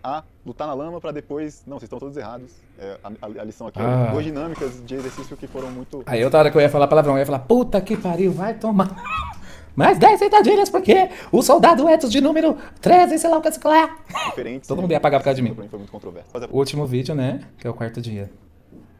a lutar na lama para depois... Não, vocês estão todos errados. A lição aqui é duas dinâmicas de exercício que foram muito... Aí outra hora que eu ia falar palavrão, eu ia falar, puta que pariu, vai tomar... Mais 10 sentadilhas, porque o soldado Etos de número 13, sei lá o que se lá. diferentes. Todo mundo ia pagar por causa de mim. Pra mim foi muito controverso. O último vídeo, né? Que é o quarto dia.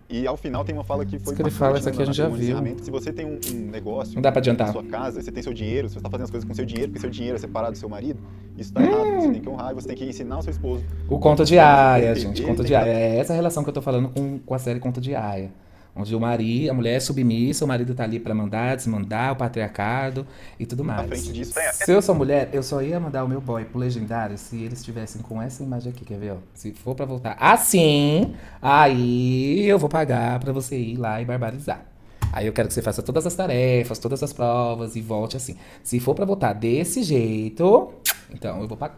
E ao final tem uma fala que foi Isso que ele impactante, fala, isso né, aqui a gente já no viu. encerramento. Se você tem um negócio Não dá pra adiantar. na sua casa, você tem seu dinheiro, se você tá fazendo as coisas com seu dinheiro, porque seu dinheiro é separado do seu marido, isso tá errado. Você tem que honrar e você tem que ensinar o seu esposo. O Conto de Aia, Ele gente. tem Conto que- de Aia. É essa relação que eu tô falando com a série Conto de Aia. Onde a mulher é submissa, o marido tá ali pra mandar, desmandar, o patriarcado e tudo mais. frente disso, Se eu sou mulher, eu só ia mandar o meu boy pro legendário se eles estivessem com essa imagem aqui, quer ver, ó? Se for pra voltar assim, aí eu vou pagar pra você ir lá e barbarizar. Aí eu quero que você faça todas as tarefas, todas as provas e volte assim. Se for pra voltar desse jeito, então eu vou pagar.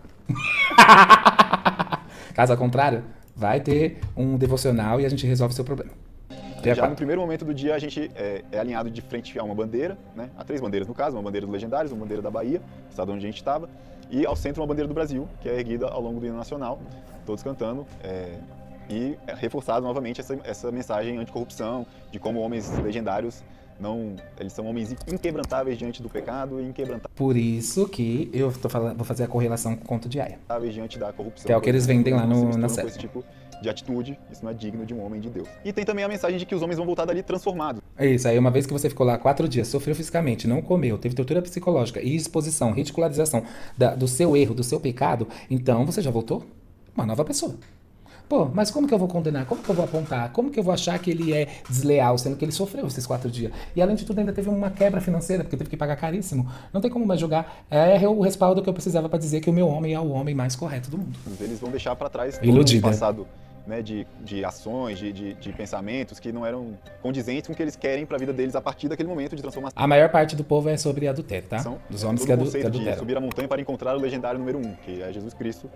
Caso ao contrário, vai ter um devocional e a gente resolve o seu problema. Dia Já no 4. primeiro momento do dia a gente é alinhado de frente a uma bandeira, né? Há 3 bandeiras no caso, uma bandeira dos Legendários, uma bandeira da Bahia, estado onde a gente estava, e ao centro uma bandeira do Brasil, que é erguida ao longo do hino nacional, todos cantando, e é reforçado novamente essa mensagem anticorrupção, de como homens legendários eles são homens inquebrantáveis diante do pecado e inquebrantáveis Por isso que eu vou fazer a correlação com o Conto de Aia. diante da corrupção. Que é o que eles vendem lá Não se na misturam série. com esse tipo de atitude, isso não é digno de um homem de Deus. E tem também a mensagem de que os homens vão voltar dali transformados. É isso, aí uma vez que você ficou lá 4 dias, sofreu fisicamente, não comeu, teve tortura psicológica e exposição, ridicularização do seu erro, do seu pecado, então você já voltou uma nova pessoa. Pô, mas como que eu vou condenar? Como que eu vou apontar? Como que eu vou achar que ele é desleal, sendo que ele sofreu esses 4 dias? E além de tudo ainda teve uma quebra financeira, porque teve que pagar caríssimo. Não tem como mais julgar. É o respaldo que eu precisava para dizer que o meu homem é o homem mais correto do mundo. Eles vão deixar para trás todo Iludida. um passado, né, de ações, de pensamentos que não eram condizentes com o que eles querem para a vida deles a partir daquele momento de transformação. A maior parte do povo é sobre adultério, tá? Dos homens todo que o conceito de adulteram. subir a montanha para encontrar o legendário número 1, que é Jesus Cristo,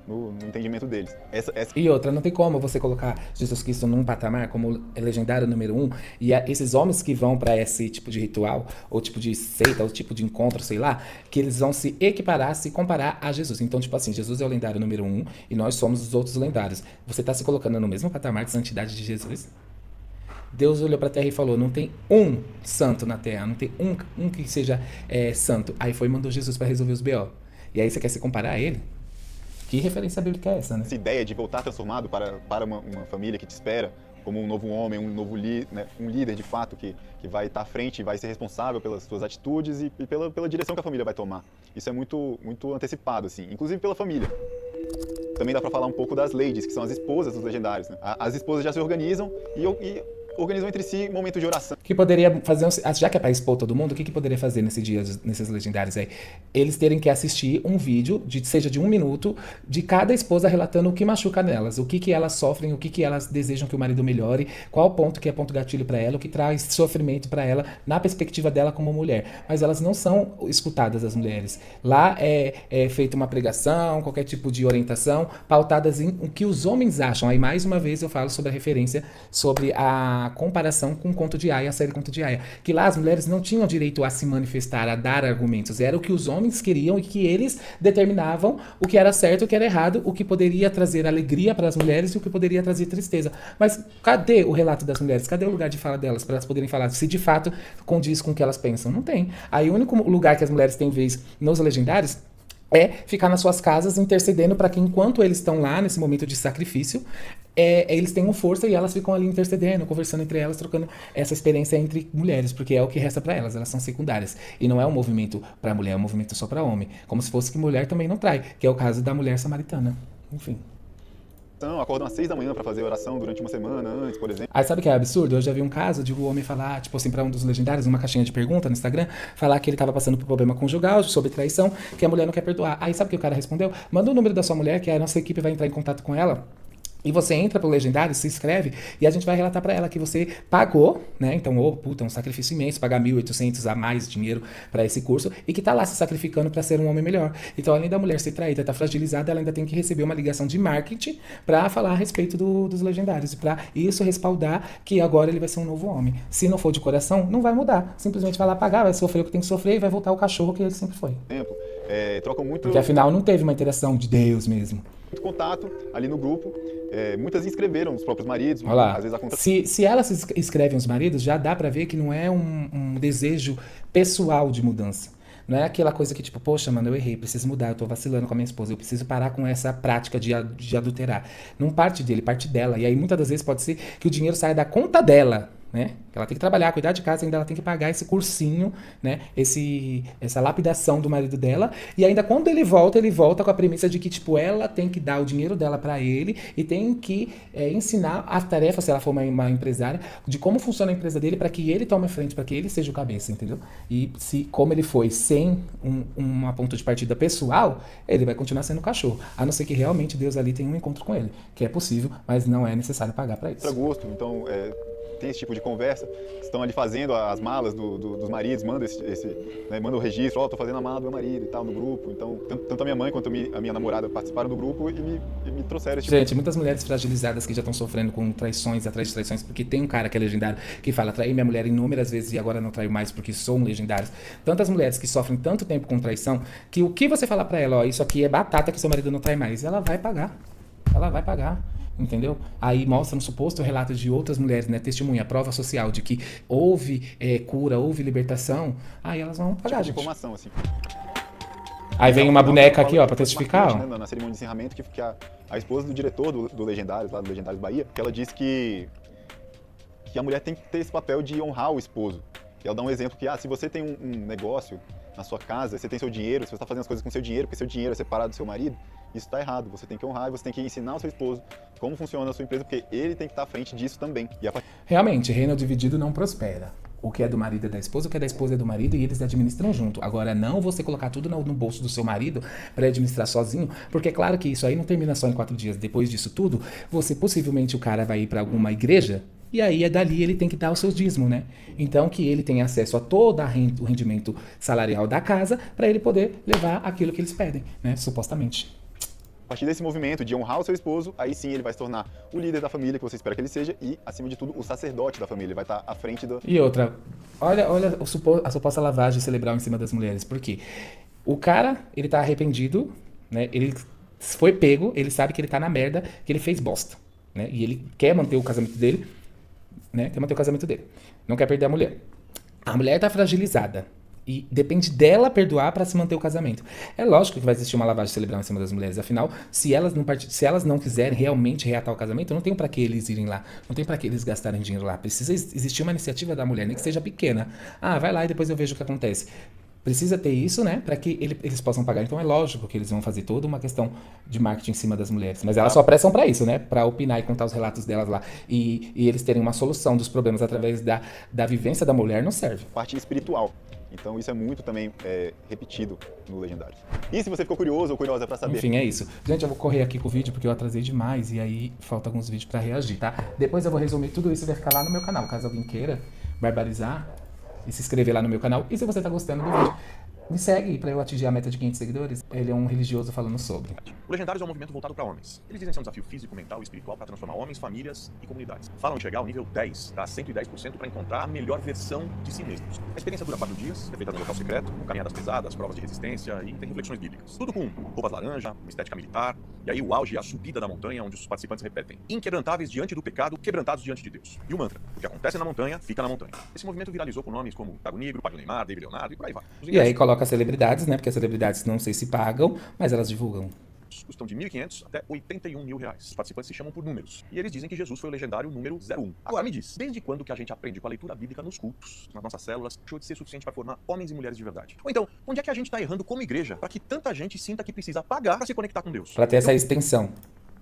no entendimento deles. Essa E outra, não tem como você colocar Jesus Cristo num patamar como legendário número 1 e esses homens que vão pra esse tipo de ritual, ou tipo de seita, ou tipo de encontro, sei lá, que eles vão se equiparar, se comparar a Jesus. Então, tipo assim, Jesus é o lendário número 1 e nós somos os outros lendários. Você tá se colocando no mesmo patamar de santidade de Jesus? Deus olhou pra terra e falou, não tem um santo na terra, não tem um que seja santo. Aí foi e mandou Jesus pra resolver os B.O. E aí você quer se comparar a ele? Que referência bíblica é essa, né? essa ideia de voltar transformado para uma família que te espera como um novo homem, um novo né, um líder de fato que vai estar à frente e vai ser responsável pelas suas atitudes e pela direção que a família vai tomar. Isso é muito, muito antecipado, assim, inclusive pela família. Também dá para falar um pouco das ladies, que são as esposas dos legendários, né? As esposas já se organizam e organizam entre si momentos de oração. Que poderia fazer, já que é pra expor todo mundo, o que poderia fazer nesse dia, nesses legendários aí? Eles terem que assistir um vídeo, seja de 1 minuto, de cada esposa relatando o que machuca nelas, o que elas sofrem, o que elas desejam que o marido melhore, qual ponto que é ponto gatilho pra ela, o que traz sofrimento pra ela, na perspectiva dela como mulher. Mas elas não são escutadas, as mulheres. Lá é feita uma pregação, qualquer tipo de orientação, pautadas em o que os homens acham. Aí, mais uma vez, eu falo sobre a referência, sobre a a comparação com o Conto de Aia, a série Conto de Aia. Que lá as mulheres não tinham direito a se manifestar, a dar argumentos. Era o que os homens queriam e que eles determinavam o que era certo, o que era errado, o que poderia trazer alegria para as mulheres e o que poderia trazer tristeza. Mas cadê o relato das mulheres? Cadê o lugar de fala delas para elas poderem falar se de fato condiz com o que elas pensam? Não tem. Aí o único lugar que as mulheres têm vez nos legendários é ficar nas suas casas intercedendo para que enquanto eles estão lá nesse momento de sacrifício, eles tenham força e elas ficam ali intercedendo, conversando entre elas, trocando essa experiência entre mulheres, porque é o que resta para elas, elas são secundárias. E não é um movimento para mulher, é um movimento só para homem. Como se fosse que mulher também não trai, que é o caso da mulher samaritana. Enfim. Então, acordam às 6 da manhã pra fazer oração durante uma semana antes, por exemplo. Aí sabe o que é absurdo? Eu já vi um caso de um homem falar, tipo assim, pra um dos legendários, uma caixinha de pergunta no Instagram, falar que ele tava passando por problema conjugal, sobre traição, que a mulher não quer perdoar. Aí sabe o que o cara respondeu? Manda o número da sua mulher, que a nossa equipe vai entrar em contato com ela. E você entra pro legendário, se inscreve e a gente vai relatar pra ela que você pagou, né? Então, um sacrifício imenso, pagar 1.800 a mais dinheiro pra esse curso e que tá lá se sacrificando pra ser um homem melhor. Então, além da mulher ser traída, tá fragilizada, ela ainda tem que receber uma ligação de marketing pra falar a respeito dos legendários e pra isso respaldar que agora ele vai ser um novo homem. Se não for de coração, não vai mudar. Simplesmente vai lá pagar, vai sofrer o que tem que sofrer e vai voltar o cachorro que ele sempre foi. Trocam muito... Porque afinal não teve uma interação de Deus mesmo. Muito contato ali no grupo. Muitas inscreveram os próprios maridos. Olha lá. Às vezes acontece... Se elas escrevem os maridos, já dá pra ver que não é um desejo pessoal de mudança. Não é aquela coisa que tipo, poxa, mano, eu errei, preciso mudar, eu tô vacilando com a minha esposa, eu preciso parar com essa prática de adulterar. Não parte dele, parte dela. E aí muitas das vezes pode ser que o dinheiro saia da conta dela, né? Ela tem que trabalhar, cuidar de casa, ainda ela tem que pagar esse cursinho, né? Essa lapidação do marido dela. E ainda quando ele volta com a premissa de que, tipo, ela tem que dar o dinheiro dela pra ele e tem que ensinar a tarefa, se ela for uma empresária, de como funciona a empresa dele pra que ele tome a frente, pra que ele seja o cabeça, entendeu? E como ele foi sem uma ponto de partida pessoal, ele vai continuar sendo cachorro. A não ser que realmente Deus ali tenha um encontro com ele, que é possível, mas não é necessário pagar pra isso. Pra gosto, então... tem esse tipo de conversa, estão ali fazendo as malas dos maridos, manda manda o registro, tô fazendo a mala do meu marido e tal, no grupo. Então, tanto a minha mãe quanto a minha namorada participaram do grupo e me trouxeram esse tipo. Gente, muitas mulheres fragilizadas que já estão sofrendo com traições atrás de traições, porque tem um cara que é legendário, que fala, traí minha mulher inúmeras vezes e agora não traio mais porque sou um legendário. Tantas mulheres que sofrem tanto tempo com traição, que o que você falar pra ela, isso aqui é batata que seu marido não trai mais, ela vai pagar. Ela vai pagar. Entendeu? Aí mostra um suposto relato de outras mulheres, né? Testemunha, prova social de que houve cura, houve libertação. Aí elas vão pagar, gente. Informação, assim. Aí vem uma boneca aqui, ó, pra testificar, ó. Né, na cerimônia de encerramento, que a esposa do diretor do Legendários, lá do Legendários Bahia, que ela disse que a mulher tem que ter esse papel de honrar o esposo. E ela dá um exemplo que, se você tem um negócio na sua casa, você tem seu dinheiro, se você está fazendo as coisas com seu dinheiro, porque seu dinheiro é separado do seu marido, isso está errado. Você tem que honrar e você tem que ensinar ao seu esposo como funciona a sua empresa, porque ele tem que estar à frente disso também. Realmente, reino dividido não prospera. O que é do marido é da esposa, o que é da esposa é do marido e eles administram junto. Agora, não você colocar tudo no bolso do seu marido para administrar sozinho, porque é claro que isso aí não termina só em 4 dias. Depois disso tudo, possivelmente o cara vai ir para alguma igreja e aí dali ele tem que dar o seu dízimo, né? Então que ele tenha acesso a todo o rendimento salarial da casa para ele poder levar aquilo que eles pedem, né? Supostamente. A partir desse movimento de honrar o seu esposo, aí sim ele vai se tornar o líder da família que você espera que ele seja e, acima de tudo, o sacerdote da família. Ele vai estar à frente do... E outra, olha a suposta lavagem cerebral em cima das mulheres. Por quê? O cara, ele tá arrependido, né? Ele foi pego, ele sabe que ele tá na merda, que ele fez bosta, né? E ele quer manter o casamento dele, né? Quer manter o casamento dele. Não quer perder a mulher. A mulher tá fragilizada. E depende dela perdoar para se manter o casamento. É lógico que vai existir uma lavagem cerebral em cima das mulheres. Afinal, se elas não quiserem realmente reatar o casamento, não tem para que eles irem lá. Não tem para que eles gastarem dinheiro lá. Precisa existir uma iniciativa da mulher, nem que seja pequena. Vai lá e depois eu vejo o que acontece. Precisa ter isso, né, para que eles possam pagar. Então é lógico que eles vão fazer toda uma questão de marketing em cima das mulheres. Mas elas só prestam para isso, né, para opinar e contar os relatos delas lá. E eles terem uma solução dos problemas através da vivência da mulher não serve. Parte espiritual. Então isso é muito também repetido no Legendário. E se você ficou curioso ou curiosa para saber... Enfim, é isso. Gente, eu vou correr aqui com o vídeo porque eu atrasei demais e aí falta alguns vídeos para reagir, tá? Depois eu vou resumir tudo isso e vai ficar lá no meu canal, caso alguém queira barbarizar e se inscrever lá no meu canal. E se você tá gostando do vídeo, Me segue pra eu atingir a meta de 500 seguidores. Ele é um religioso falando sobre. O Legendários é um movimento voltado para homens. Eles dizem ser um desafio físico, mental e espiritual para transformar homens, famílias e comunidades. Falam em chegar ao nível 10, tá? 110% para encontrar a melhor versão de si mesmos. A experiência dura 4 dias, é feita no local secreto, com caminhadas pesadas, provas de resistência e tem reflexões bíblicas. Tudo com roupas laranja, uma estética militar, e aí o auge é a subida da montanha, onde os participantes repetem: inquebrantáveis diante do pecado, quebrantados diante de Deus. E o mantra: o que acontece na montanha, fica na montanha. Esse movimento viralizou com nomes como Tago Negro, Pablo Neymar, David Leonardo e por aí vai. E aí coloca celebridades, né? Porque as celebridades não sei se pagam, mas elas divulgam. Custam de R$ 1.500 até R$ 81 mil. Os participantes se chamam por números. E eles dizem que Jesus foi o legendário número 01. Agora me diz, desde quando que a gente aprende com a leitura bíblica nos cultos, nas nossas células, deixou de ser suficiente para formar homens e mulheres de verdade? Ou então, onde é que a gente tá errando como igreja para que tanta gente sinta que precisa pagar para se conectar com Deus? Pra ter essa extensão.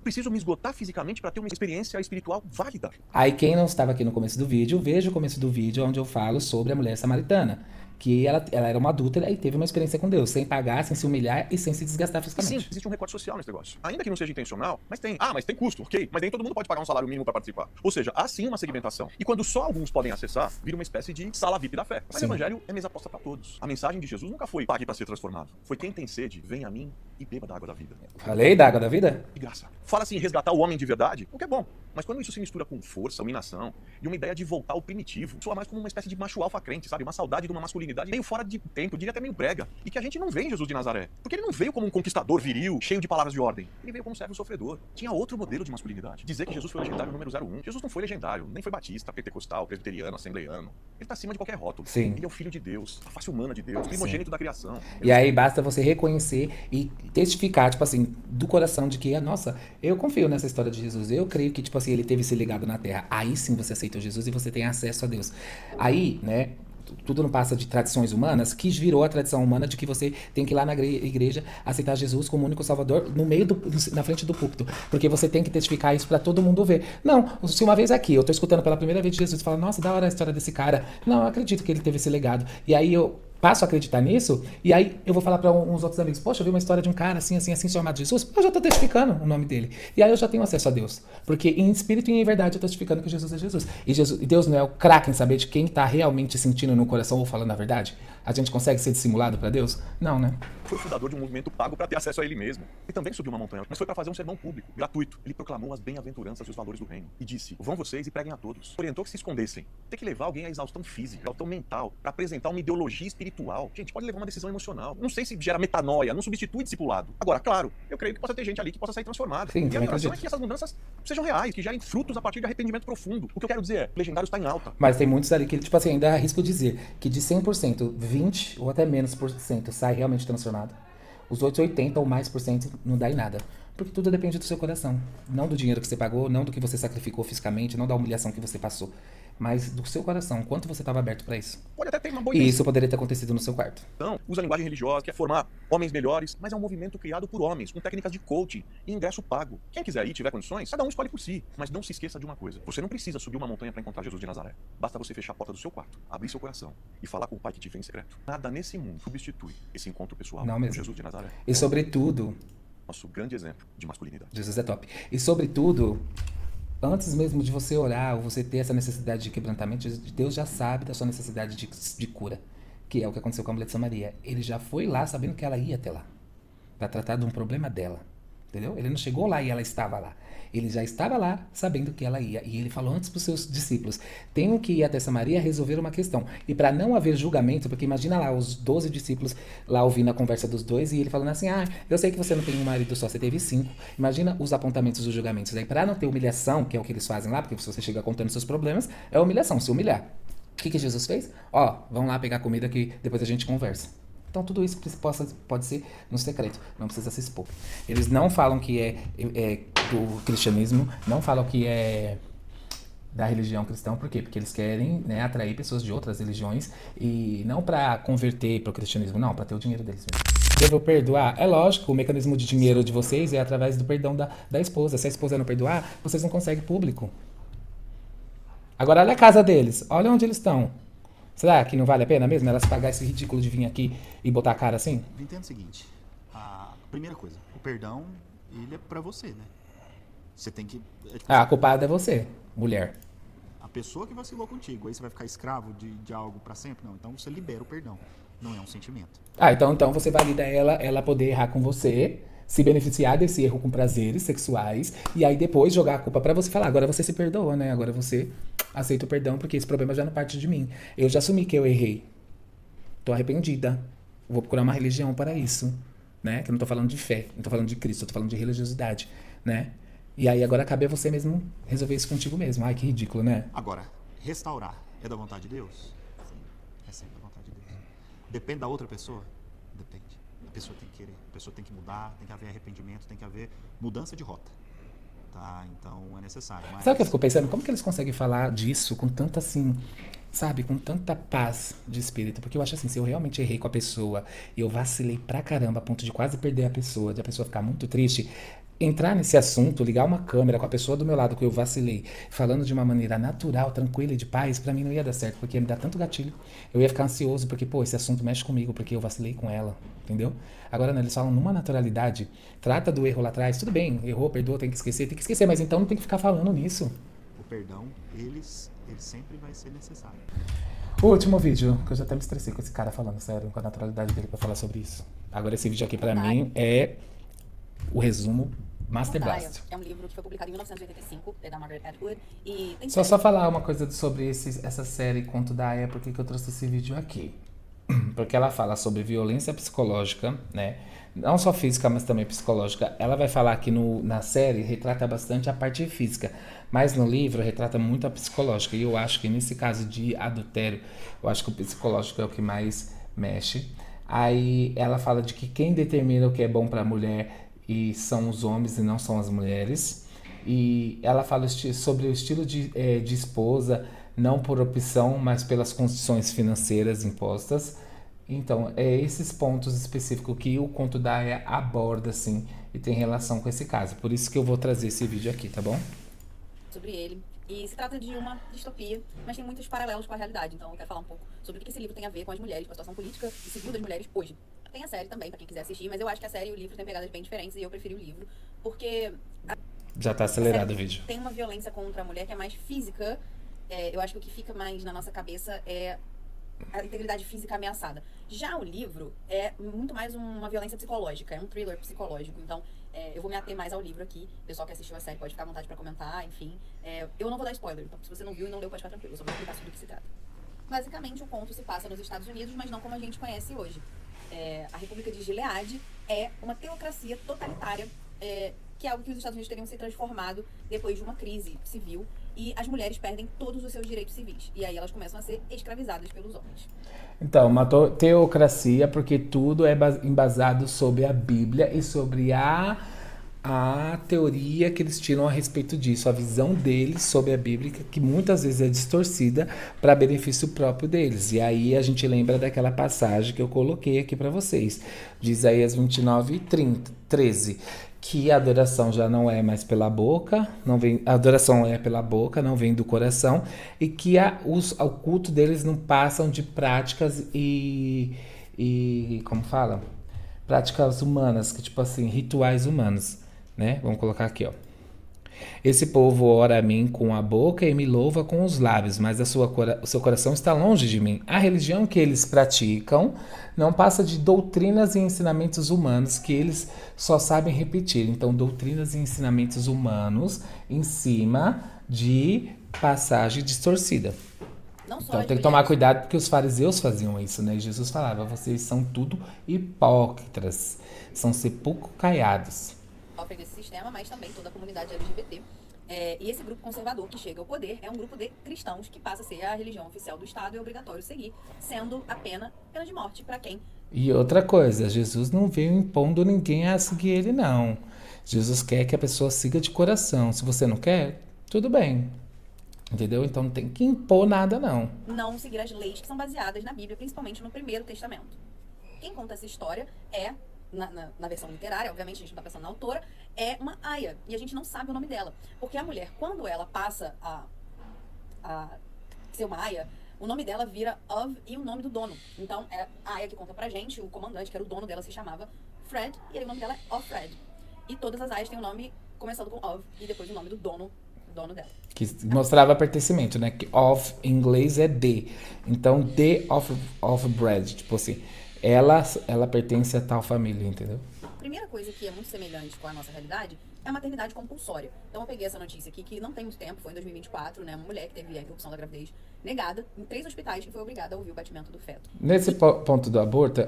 Preciso me esgotar fisicamente para ter uma experiência espiritual válida. Aí quem não estava aqui no começo do vídeo, veja o começo do vídeo onde eu falo sobre a mulher samaritana. Que ela era uma adúltera e teve uma experiência com Deus, sem pagar, sem se humilhar e sem se desgastar fisicamente. Sim, existe um recorte social nesse negócio. Ainda que não seja intencional, mas tem. Ah, mas tem custo, ok. Mas nem todo mundo pode pagar um salário mínimo para participar. Ou seja, há sim uma segmentação. E quando só alguns podem acessar, vira uma espécie de sala VIP da fé. Mas Sim. o evangelho é mesa aposta para todos. A mensagem de Jesus nunca foi pague para ser transformado. Foi quem tem sede, venha a mim e beba da água da vida. Falei da água da vida? De graça. Fala-se em resgatar o homem de verdade, o que é bom. Mas quando isso se mistura com força, dominação e uma ideia de voltar ao primitivo, soa mais como uma espécie de macho alfa crente, sabe? Uma saudade de uma masculinidade meio fora de tempo, diria até meio brega. E que a gente não vê em Jesus de Nazaré. Porque ele não veio como um conquistador viril, cheio de palavras de ordem. Ele veio como um servo sofredor. Tinha outro modelo de masculinidade. Dizer que Jesus foi o legendário número 01. Jesus não foi legendário, nem foi batista, pentecostal, presbiteriano, assembleiano. Ele tá acima de qualquer rótulo. Sim. Ele é o filho de Deus, a face humana de Deus, primogênito da criação. E aí basta você reconhecer e testificar, tipo assim, do coração de que, nossa, eu confio nessa história de Jesus. Eu creio que, tipo assim, ele teve esse legado na Terra. Aí sim você aceita Jesus e você tem acesso a Deus. Aí, né, tudo não passa de tradições humanas, que virou a tradição humana de que você tem que ir lá na igreja aceitar Jesus como único salvador no meio na frente do púlpito, porque você tem que testificar isso pra todo mundo ver. Não, se uma vez aqui eu tô escutando pela primeira vez de Jesus e falo, nossa, da hora a história desse cara, não, eu acredito que ele teve esse legado, e aí eu passo a acreditar nisso, e aí eu vou falar pra uns outros amigos, poxa, eu vi uma história de um cara assim, chamado Jesus, eu já tô testificando o nome dele, e aí eu já tenho acesso a Deus, porque em espírito e em verdade eu tô testificando que Jesus é Jesus, e Deus não é o craque em saber de quem tá realmente sentindo no coração ou falando a verdade? A gente consegue ser dissimulado pra Deus? Não, né? Foi o fundador de um movimento pago para ter acesso a ele mesmo. E também subiu uma montanha, mas foi para fazer um sermão público, gratuito. Ele proclamou as bem-aventuranças e os valores do reino. E disse, vão vocês e preguem a todos. Orientou que se escondessem. Tem que levar alguém à exaustão física, à exaustão mental, para apresentar uma ideologia espiritual. Gente, pode levar uma decisão emocional. Não sei se gera metanoia, não substitui discipulado. Agora, claro, eu creio que possa ter gente ali que possa sair transformada. Sim, e a minha oração acredito. é que essas mudanças sejam reais, que gerem frutos a partir de arrependimento profundo. O que eu quero dizer é, o legendário está em alta. Mas tem muitos ali que, tipo assim, ainda arrisco dizer que de 100%, 20% ou até menos por cento sai realmente transformado. Os outros 80% ou mais por cento não dá em nada. Porque tudo depende do seu coração. Não do dinheiro que você pagou, não do que você sacrificou fisicamente, não da humilhação que você passou. Mas do seu coração, quanto você estava aberto pra isso. Pode até ter uma boa E intenção. isso poderia ter acontecido no seu quarto. Não, usa a linguagem religiosa, quer formar homens melhores, mas é um movimento criado por homens, com técnicas de coaching e ingresso pago. Quem quiser ir, tiver condições, cada um escolhe por si. Mas não se esqueça de uma coisa, você não precisa subir uma montanha para encontrar Jesus de Nazaré. Basta você fechar a porta do seu quarto, abrir seu coração e falar com o Pai que te vê em secreto. Nada nesse mundo substitui esse encontro pessoal Não com mesmo. Jesus de Nazaré. E sobretudo, Nosso grande exemplo de masculinidade. Jesus é top. E sobretudo, antes mesmo de você orar ou você ter essa necessidade de quebrantamento, Deus já sabe da sua necessidade de cura. Que é o que aconteceu com a mulher de Samaria. Ele já foi lá sabendo que ela ia até lá. Pra tratar de um problema dela. Entendeu? Ele não chegou lá e ela estava lá. Ele já estava lá sabendo que ela ia. E ele falou antes para os seus discípulos, tenho que ir até Samaria resolver uma questão. E para não haver julgamento, porque imagina lá os 12 discípulos lá ouvindo a conversa dos dois e ele falando assim, eu sei que você não tem um marido só, você teve 5. Imagina os apontamentos dos julgamentos. Aí para não ter humilhação, que é o que eles fazem lá, porque se você chega contando seus problemas, é humilhação, se humilhar. O que Jesus fez? Vamos lá pegar comida que depois a gente conversa. Então tudo isso pode ser no secreto, não precisa se expor. Eles não falam que é do cristianismo, não falam que é da religião cristã, por quê? Porque eles querem, né, atrair pessoas de outras religiões e não para converter para o cristianismo, não, para ter o dinheiro deles mesmo. Devo perdoar? É lógico, o mecanismo de dinheiro de vocês é através do perdão da esposa. Se a esposa não perdoar, vocês não conseguem público. Agora olha a casa deles, olha onde eles estão. Será que não vale a pena mesmo elas pagar esse ridículo de vir aqui e botar a cara assim? Entenda o seguinte, a primeira coisa, o perdão, ele é pra você, né? Você tem que... A culpada é você, mulher. A pessoa que vacilou contigo, aí você vai ficar escravo de algo pra sempre? Não, então você libera o perdão. Não é um sentimento. Então você valida ela poder errar com você, se beneficiar desse erro com prazeres sexuais, e aí depois jogar a culpa pra você falar, agora você se perdoa, né? Agora você aceita o perdão, porque esse problema já não parte de mim. Eu já assumi que eu errei. Tô arrependida. Vou procurar uma religião para isso, né? Que eu não tô falando de fé, não tô falando de Cristo, eu tô falando de religiosidade, né? E aí agora cabe a você mesmo resolver isso contigo mesmo. Ai, que ridículo, né? Agora, restaurar é da vontade de Deus? Sim, é sempre da vontade de Deus. Depende da outra pessoa? Depende. A pessoa tem que querer, a pessoa tem que mudar, tem que haver arrependimento, tem que haver mudança de rota. Tá? Então é necessário. Mas... Sabe o que eu fico pensando? Como que eles conseguem falar disso com tanta, assim, sabe, com tanta paz de espírito? Porque eu acho assim, se eu realmente errei com a pessoa e eu vacilei pra caramba a ponto de quase perder a pessoa, de a pessoa ficar muito triste, entrar nesse assunto, ligar uma câmera com a pessoa do meu lado que eu vacilei, falando de uma maneira natural, tranquila e de paz, pra mim não ia dar certo, porque ia me dar tanto gatilho. Eu ia ficar ansioso, porque, esse assunto mexe comigo, porque eu vacilei com ela, entendeu? Agora não, eles falam numa naturalidade, trata do erro lá atrás, tudo bem, errou, perdoa, tem que esquecer, mas então não tem que ficar falando nisso. O perdão, ele sempre vai ser necessário. O último vídeo, que eu já até me estressei com esse cara falando, sério, com a naturalidade dele pra falar sobre isso. Agora esse vídeo aqui pra mim é o resumo Master Blast. É um livro que foi publicado em 1985, é da Margaret Atwood. E tem Só falar uma coisa sobre essa série Conto da Aya, por que eu trouxe esse vídeo aqui. Porque ela fala sobre violência psicológica, né? Não só física, mas também psicológica. Ela vai falar que na série retrata bastante a parte física, mas no livro retrata muito a psicológica. E eu acho que nesse caso de adultério, eu acho que o psicológico é o que mais mexe. Aí ela fala de que quem determina o que é bom para a mulher são os homens e não são as mulheres. E ela fala sobre o estilo de esposa, não por opção, mas pelas condições financeiras impostas. Então, é esses pontos específicos que o Conto da Aya aborda, assim, e tem relação com esse caso. Por isso que eu vou trazer esse vídeo aqui, tá bom? sobre ele. E se trata de uma distopia, mas tem muitos paralelos com a realidade. Então eu quero falar um pouco sobre o que esse livro tem a ver com as mulheres, com a situação política e civil das mulheres hoje. Tem a série também, pra quem quiser assistir, mas eu acho que a série e o livro têm pegadas bem diferentes e eu preferi o livro, porque... Já tá acelerado o vídeo. Tem uma violência contra a mulher que é mais física. Eu acho que o que fica mais na nossa cabeça é a integridade física ameaçada. Já o livro é muito mais uma violência psicológica, é um thriller psicológico. Então, eu vou me ater mais ao livro aqui. O pessoal que assistiu a série pode ficar à vontade pra comentar, enfim. Eu não vou dar spoiler, então se você não viu e não leu, pode ficar tranquilo. Eu só vou explicar sobre o que se trata. Basicamente, o conto se passa nos Estados Unidos, mas não como a gente conhece hoje. A República de Gilead é uma teocracia totalitária, que é algo que os Estados Unidos teriam se transformado depois de uma crise civil, e as mulheres perdem todos os seus direitos civis. E aí elas começam a ser escravizadas pelos homens. Então, uma teocracia, porque tudo é embasado sobre a Bíblia e sobre a teoria que eles tiram a respeito disso, a visão deles sobre a Bíblia, que muitas vezes é distorcida para benefício próprio deles. E aí a gente lembra daquela passagem que eu coloquei aqui para vocês, de Isaías 29:13, que a adoração já não é mais pela boca, a adoração é pela boca, não vem do coração, e que o culto deles não passam de práticas e como fala? Práticas humanas, que tipo assim, rituais humanos, né? Vamos colocar aqui, ó. Esse povo ora a mim com a boca e me louva com os lábios, mas o seu coração está longe de mim. A religião que eles praticam não passa de doutrinas e ensinamentos humanos que eles só sabem repetir. Então, doutrinas e ensinamentos humanos em cima de passagem distorcida. Então tem que tomar cuidado, porque os fariseus faziam isso, né? E Jesus falava, vocês são tudo hipócritas, são sepulcro caiados. Sofrem desse sistema, mas também toda a comunidade LGBT. E esse grupo conservador que chega ao poder é um grupo de cristãos que passa a ser a religião oficial do Estado e é obrigatório seguir, sendo a pena de morte para quem... E outra coisa, Jesus não veio impondo ninguém a seguir ele, não. Jesus quer que a pessoa siga de coração. Se você não quer, tudo bem. Entendeu? Então não tem que impor nada, não. Não seguir as leis que são baseadas na Bíblia, principalmente no Primeiro Testamento. Quem conta essa história é... Na versão literária, obviamente a gente não está pensando na autora, é uma aia, e a gente não sabe o nome dela, porque a mulher, quando ela passa a ser uma aia, o nome dela vira of e o nome do dono. Então é a aia que conta pra gente, o comandante, que era o dono dela, se chamava Fred, e aí o nome dela é of Fred. E todas as aias têm o nome começando com of e depois o nome do dono dono dela. Que mostrava pertencimento, né? Que of em inglês é de. Então, the of bread. Tipo assim, ela pertence a tal família, entendeu? A primeira coisa que é muito semelhante com a nossa realidade é a maternidade compulsória. Então eu peguei essa notícia aqui, que não tem muito tempo, foi em 2024, né? Uma mulher que teve a interrupção da gravidez negada em 3 hospitais e foi obrigada a ouvir o batimento do feto. Nesse ponto do aborto,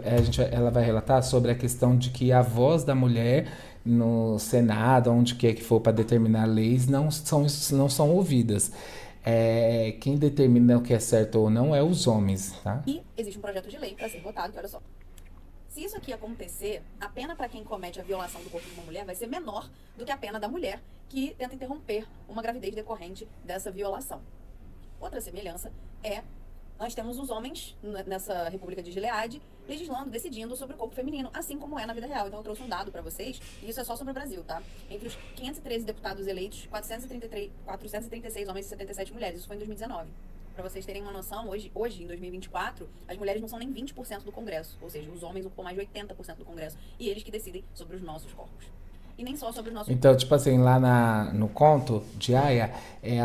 ela vai relatar sobre a questão de que a voz da mulher no Senado, onde quer que for para determinar leis, não são ouvidas. Quem determina o que é certo ou não é os homens, tá? E existe um projeto de lei para ser votado, que olha só. Se isso aqui acontecer, a pena para quem comete a violação do corpo de uma mulher vai ser menor do que a pena da mulher que tenta interromper uma gravidez decorrente dessa violação. Outra semelhança é, nós temos os homens nessa República de Gileade legislando, decidindo sobre o corpo feminino, assim como é na vida real. Então eu trouxe um dado para vocês, e isso é só sobre o Brasil, tá? Entre os 513 deputados eleitos, 436 homens e 77 mulheres. Isso foi em 2019. Para vocês terem uma noção, hoje, em 2024, as mulheres não são nem 20% do Congresso. Ou seja, os homens ocupam mais de 80% do Congresso. E eles que decidem sobre os nossos corpos. E nem só sobre os nossos Então, tipo assim, lá no conto de Aya,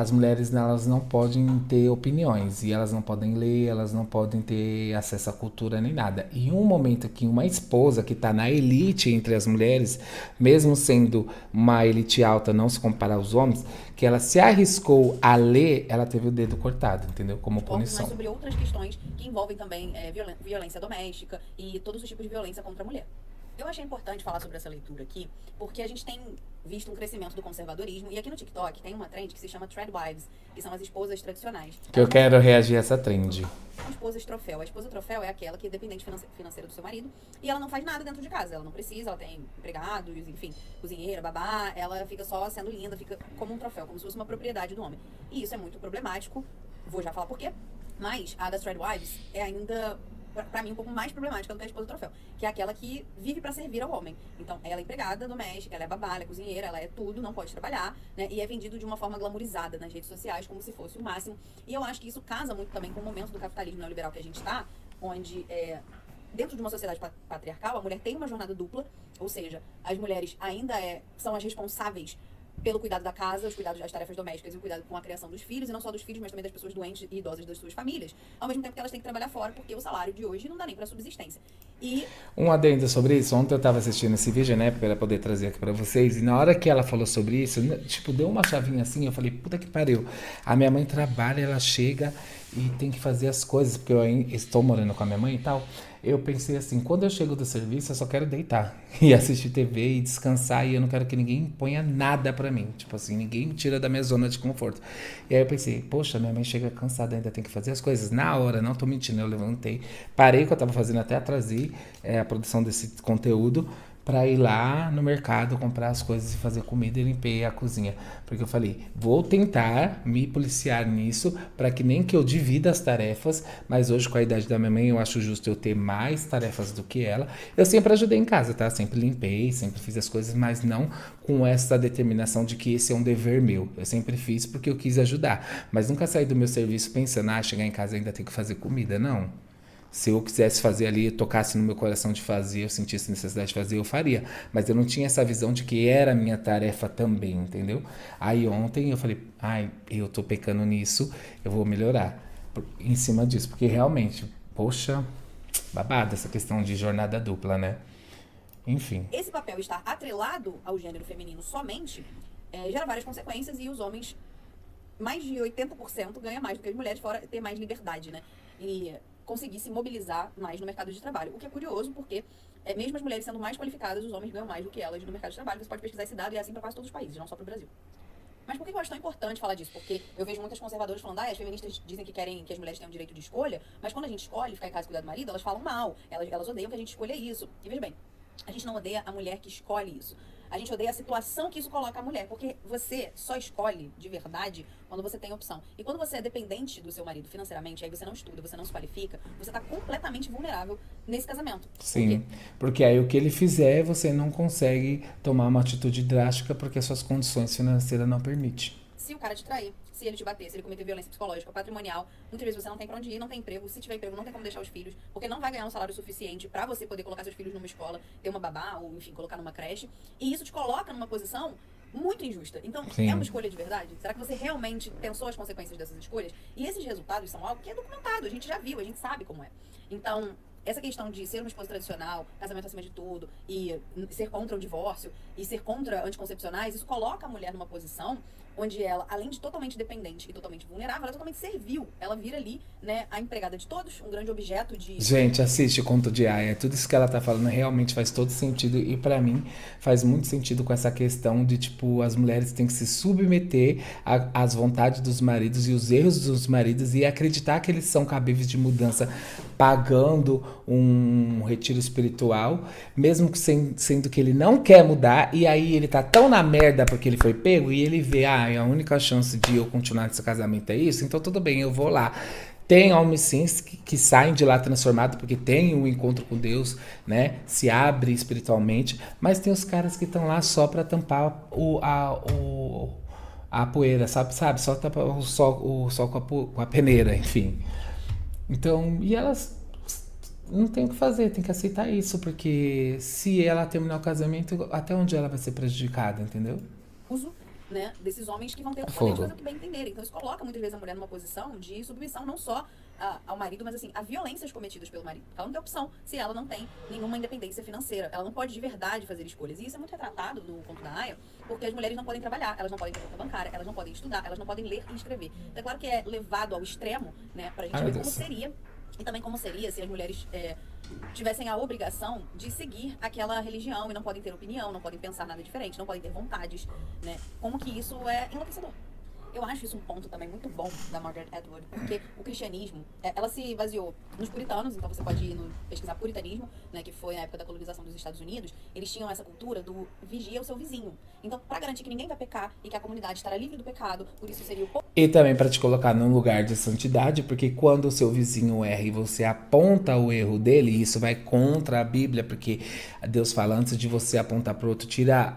as mulheres elas não podem ter opiniões. E elas não podem ler, elas não podem ter acesso à cultura nem nada. E um momento que uma esposa que está na elite entre as mulheres, mesmo sendo uma elite alta, não se compara aos homens, que ela se arriscou a ler, ela teve o dedo cortado, entendeu? Como punição. Mas sobre outras questões que envolvem também violência doméstica e todos os tipos de violência contra a mulher. Eu achei importante falar sobre essa leitura aqui, porque a gente tem visto um crescimento do conservadorismo, e aqui no TikTok tem uma trend que se chama Threadwives, que são as esposas tradicionais. Que eu quero reagir a essa trend. Esposas troféu. A esposa troféu é aquela que é dependente financeira do seu marido, e ela não faz nada dentro de casa, ela não precisa, ela tem empregados, enfim, cozinheira, babá, ela fica só sendo linda, fica como um troféu, como se fosse uma propriedade do homem. E isso é muito problemático, vou já falar por quê, mas a das Threadwives é ainda, pra mim, um pouco mais problemática do que a esposa troféu, que é aquela que vive pra servir ao homem. Então, ela é empregada doméstica, ela é babá, ela é cozinheira, ela é tudo, não pode trabalhar, né? E é vendido de uma forma glamourizada nas redes sociais, como se fosse o máximo. E eu acho que isso casa muito também com o momento do capitalismo neoliberal que a gente tá, onde, dentro de uma sociedade patriarcal, a mulher tem uma jornada dupla, ou seja, as mulheres ainda são as responsáveis pelo cuidado da casa, os cuidados das tarefas domésticas e o cuidado com a criação dos filhos, e não só dos filhos, mas também das pessoas doentes e idosas das suas famílias, ao mesmo tempo que elas têm que trabalhar fora, porque o salário de hoje não dá nem para subsistência. E um adendo sobre isso, ontem eu tava assistindo esse vídeo, né, para poder trazer aqui para vocês, e na hora que ela falou sobre isso, tipo, deu uma chavinha assim, eu falei, puta que pariu, a minha mãe trabalha, ela chega e tem que fazer as coisas, porque eu estou morando com a minha mãe e tal. Eu pensei assim, quando eu chego do serviço, eu só quero deitar e assistir TV e descansar, e eu não quero que ninguém ponha nada pra mim. Tipo assim, ninguém me tira da minha zona de conforto. E aí eu pensei, poxa, minha mãe chega cansada, ainda tem que fazer as coisas. Na hora, não tô mentindo, eu levantei, parei o que eu tava fazendo, até atrasei a produção desse conteúdo, para ir lá no mercado comprar as coisas e fazer comida, e limpei a cozinha. Porque eu falei, vou tentar me policiar nisso, para que nem que eu divida as tarefas, mas hoje com a idade da minha mãe eu acho justo eu ter mais tarefas do que ela. Eu sempre ajudei em casa, tá? Sempre limpei, sempre fiz as coisas, mas não com essa determinação de que esse é um dever meu. Eu sempre fiz porque eu quis ajudar, mas nunca saí do meu serviço pensando, chegar em casa ainda tem que fazer comida, não. Se eu quisesse fazer ali, tocasse no meu coração de fazer, eu sentisse necessidade de fazer, eu faria. Mas eu não tinha essa visão de que era a minha tarefa também, entendeu? Aí ontem eu falei, eu tô pecando nisso, eu vou melhorar em cima disso. Porque realmente, poxa, babada essa questão de jornada dupla, né? Enfim. Esse papel estar atrelado ao gênero feminino somente gera várias consequências, e os homens, mais de 80% ganham mais do que as mulheres, fora ter mais liberdade, né? E conseguir se mobilizar mais no mercado de trabalho. O que é curioso, porque mesmo as mulheres sendo mais qualificadas, os homens ganham mais do que elas no mercado de trabalho. Você pode pesquisar esse dado, e é assim para quase todos os países, não só para o Brasil. Mas por que eu acho tão importante falar disso? Porque eu vejo muitas conservadoras falando, as feministas dizem que querem que as mulheres tenham direito de escolha, mas quando a gente escolhe ficar em casa e cuidar do marido, elas falam mal, elas odeiam que a gente escolha isso. E veja bem, a gente não odeia a mulher que escolhe isso. A gente odeia a situação que isso coloca a mulher, porque você só escolhe de verdade quando você tem opção. E quando você é dependente do seu marido financeiramente, aí você não estuda, você não se qualifica, você está completamente vulnerável nesse casamento. Sim, porque aí o que ele fizer, você não consegue tomar uma atitude drástica porque as suas condições financeiras não permitem. Se o cara te trair, se ele te bater, se ele cometer violência psicológica, patrimonial, muitas vezes você não tem pra onde ir, não tem emprego. Se tiver emprego, não tem como deixar os filhos, porque não vai ganhar um salário suficiente pra você poder colocar seus filhos numa escola, ter uma babá, ou enfim, colocar numa creche. E isso te coloca numa posição muito injusta. Então, Sim. é uma escolha de verdade? Será que você realmente pensou as consequências dessas escolhas? E esses resultados são algo que é documentado, a gente já viu, a gente sabe como é. Então, essa questão de ser uma esposa tradicional, casamento acima de tudo, e ser contra o divórcio, e ser contra anticoncepcionais, isso coloca a mulher numa posição onde ela, além de totalmente dependente e totalmente vulnerável, ela é totalmente servil. Ela vira ali, né, a empregada de todos, um grande objeto de... Gente, assiste o Conto de Aya. Tudo isso que ela tá falando realmente faz todo sentido. E pra mim, faz muito sentido com essa questão de, tipo, as mulheres têm que se submeter às vontades dos maridos e os erros dos maridos e acreditar que eles são cabíveis de mudança, pagando um retiro espiritual, mesmo que sendo que ele não quer mudar. E aí ele tá tão na merda porque ele foi pego e ele vê, a única chance de eu continuar nesse casamento é isso, então tudo bem, eu vou lá. Tem homens sim que saem de lá transformados porque tem um encontro com Deus, né? Se abre espiritualmente, mas tem os caras que estão lá só pra tampar a poeira, sabe? Só tampar o sol com a peneira, enfim. Então, e elas não tem o que fazer, tem que aceitar isso, porque se ela terminar o casamento, até onde ela vai ser prejudicada, entendeu? Uso, né, desses homens que vão ter o poder Fogo. de fazer o que bem entenderem. Então isso coloca muitas vezes a mulher numa posição de submissão não só ao marido, mas assim, a violências cometidas pelo marido. Ela não tem opção se ela não tem nenhuma independência financeira. Ela não pode de verdade fazer escolhas. E isso é muito retratado no Conto da Aya, porque as mulheres não podem trabalhar, elas não podem ter conta bancária, elas não podem estudar, elas não podem ler e escrever. Então é claro que é levado ao extremo, né, pra gente ver como seria. E também como seria se as mulheres tivessem a obrigação de seguir aquela religião e não podem ter opinião, não podem pensar nada diferente, não podem ter vontades, né? Como que isso é enlouquecedor. Eu acho isso um ponto também muito bom da Margaret Atwood, porque o cristianismo, ela se baseou nos puritanos, então você pode ir pesquisar puritanismo, né, que foi na época da colonização dos Estados Unidos, eles tinham essa cultura do vigia o seu vizinho. Então, para garantir que ninguém vai pecar e que a comunidade estará livre do pecado, por isso seria o... E também para te colocar num lugar de santidade, porque quando o seu vizinho erra e você aponta o erro dele, isso vai contra a Bíblia, porque Deus fala, antes de você apontar pro outro, tira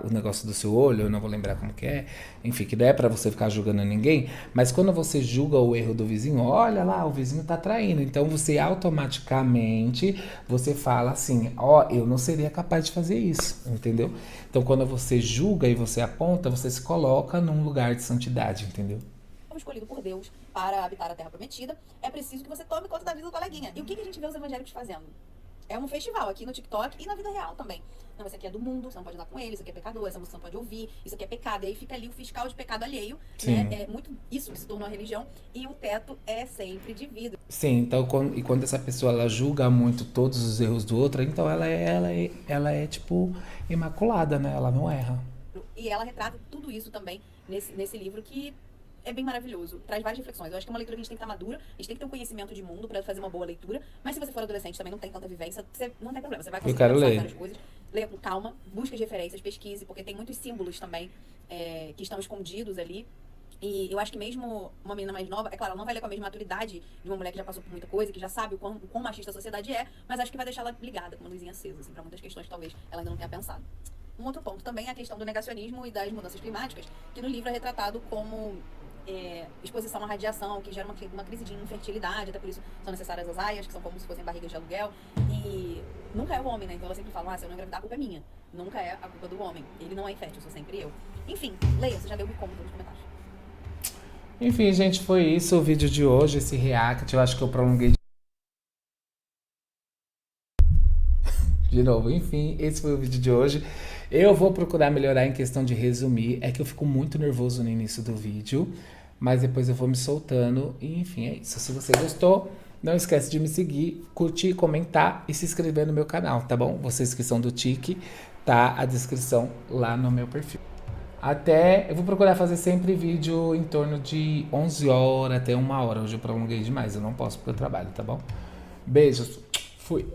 o negócio do seu olho, eu não vou lembrar como que é, enfim, que não é para você ficar julgando ninguém, mas quando você julga o erro do vizinho, olha lá, o vizinho tá traindo, então você automaticamente, você fala assim, eu não seria capaz de fazer isso, entendeu? Então quando você julga e você aponta, você se coloca num lugar de santidade, entendeu? escolhido por Deus para habitar a Terra Prometida, é preciso que você tome conta da vida do coleguinha. E o que a gente vê os evangélicos fazendo? É um festival aqui no TikTok e na vida real também. Não, esse aqui é do mundo, você não pode andar com ele, isso aqui é pecador, essa música você não pode ouvir, isso aqui é pecado. E aí fica ali o fiscal de pecado alheio, né? É muito isso que se tornou a religião, e o teto é sempre de vidro. Sim, então quando essa pessoa ela julga muito todos os erros do outro, então ela é tipo imaculada, né? Ela não erra. E ela retrata tudo isso também nesse livro que é bem maravilhoso, traz várias reflexões. Eu acho que é uma leitura que a gente tem que estar madura, a gente tem que ter um conhecimento de mundo para fazer uma boa leitura, mas se você for adolescente também não tem tanta vivência, você não tem problema, você vai conseguir pensar várias coisas. Leia com calma, busque as referências, pesquise, porque tem muitos símbolos também que estão escondidos ali. E eu acho que mesmo uma menina mais nova, é claro, ela não vai ler com a mesma maturidade de uma mulher que já passou por muita coisa, que já sabe o quão machista a sociedade é, mas acho que vai deixar ela ligada, com uma luzinha acesa, assim, para muitas questões que talvez ela ainda não tenha pensado. Um outro ponto também é a questão do negacionismo e das mudanças climáticas, que no livro é retratado como exposição à radiação, que gera uma crise de infertilidade, até por isso são necessárias as aias, que são como se fossem barrigas de aluguel, e nunca é o homem, né? Então ela sempre fala, se eu não engravidar, a culpa é minha. Nunca é a culpa do homem. Ele não é infértil, sou sempre eu. Enfim, leia, você já deu me conta nos comentários. Enfim, gente, foi isso o vídeo de hoje, esse react. Eu acho que eu prolonguei de novo. Enfim, esse foi o vídeo de hoje. Eu vou procurar melhorar em questão de resumir. É que eu fico muito nervoso no início do vídeo, mas depois eu vou me soltando. E enfim, é isso. Se você gostou, não esquece de me seguir, curtir, comentar e se inscrever no meu canal, tá bom? Vocês que são do Tiki, tá a descrição lá no meu perfil. Eu vou procurar fazer sempre vídeo em torno de 11 horas até 1 hora. Hoje eu prolonguei demais, eu não posso porque eu trabalho, tá bom? Beijos, fui!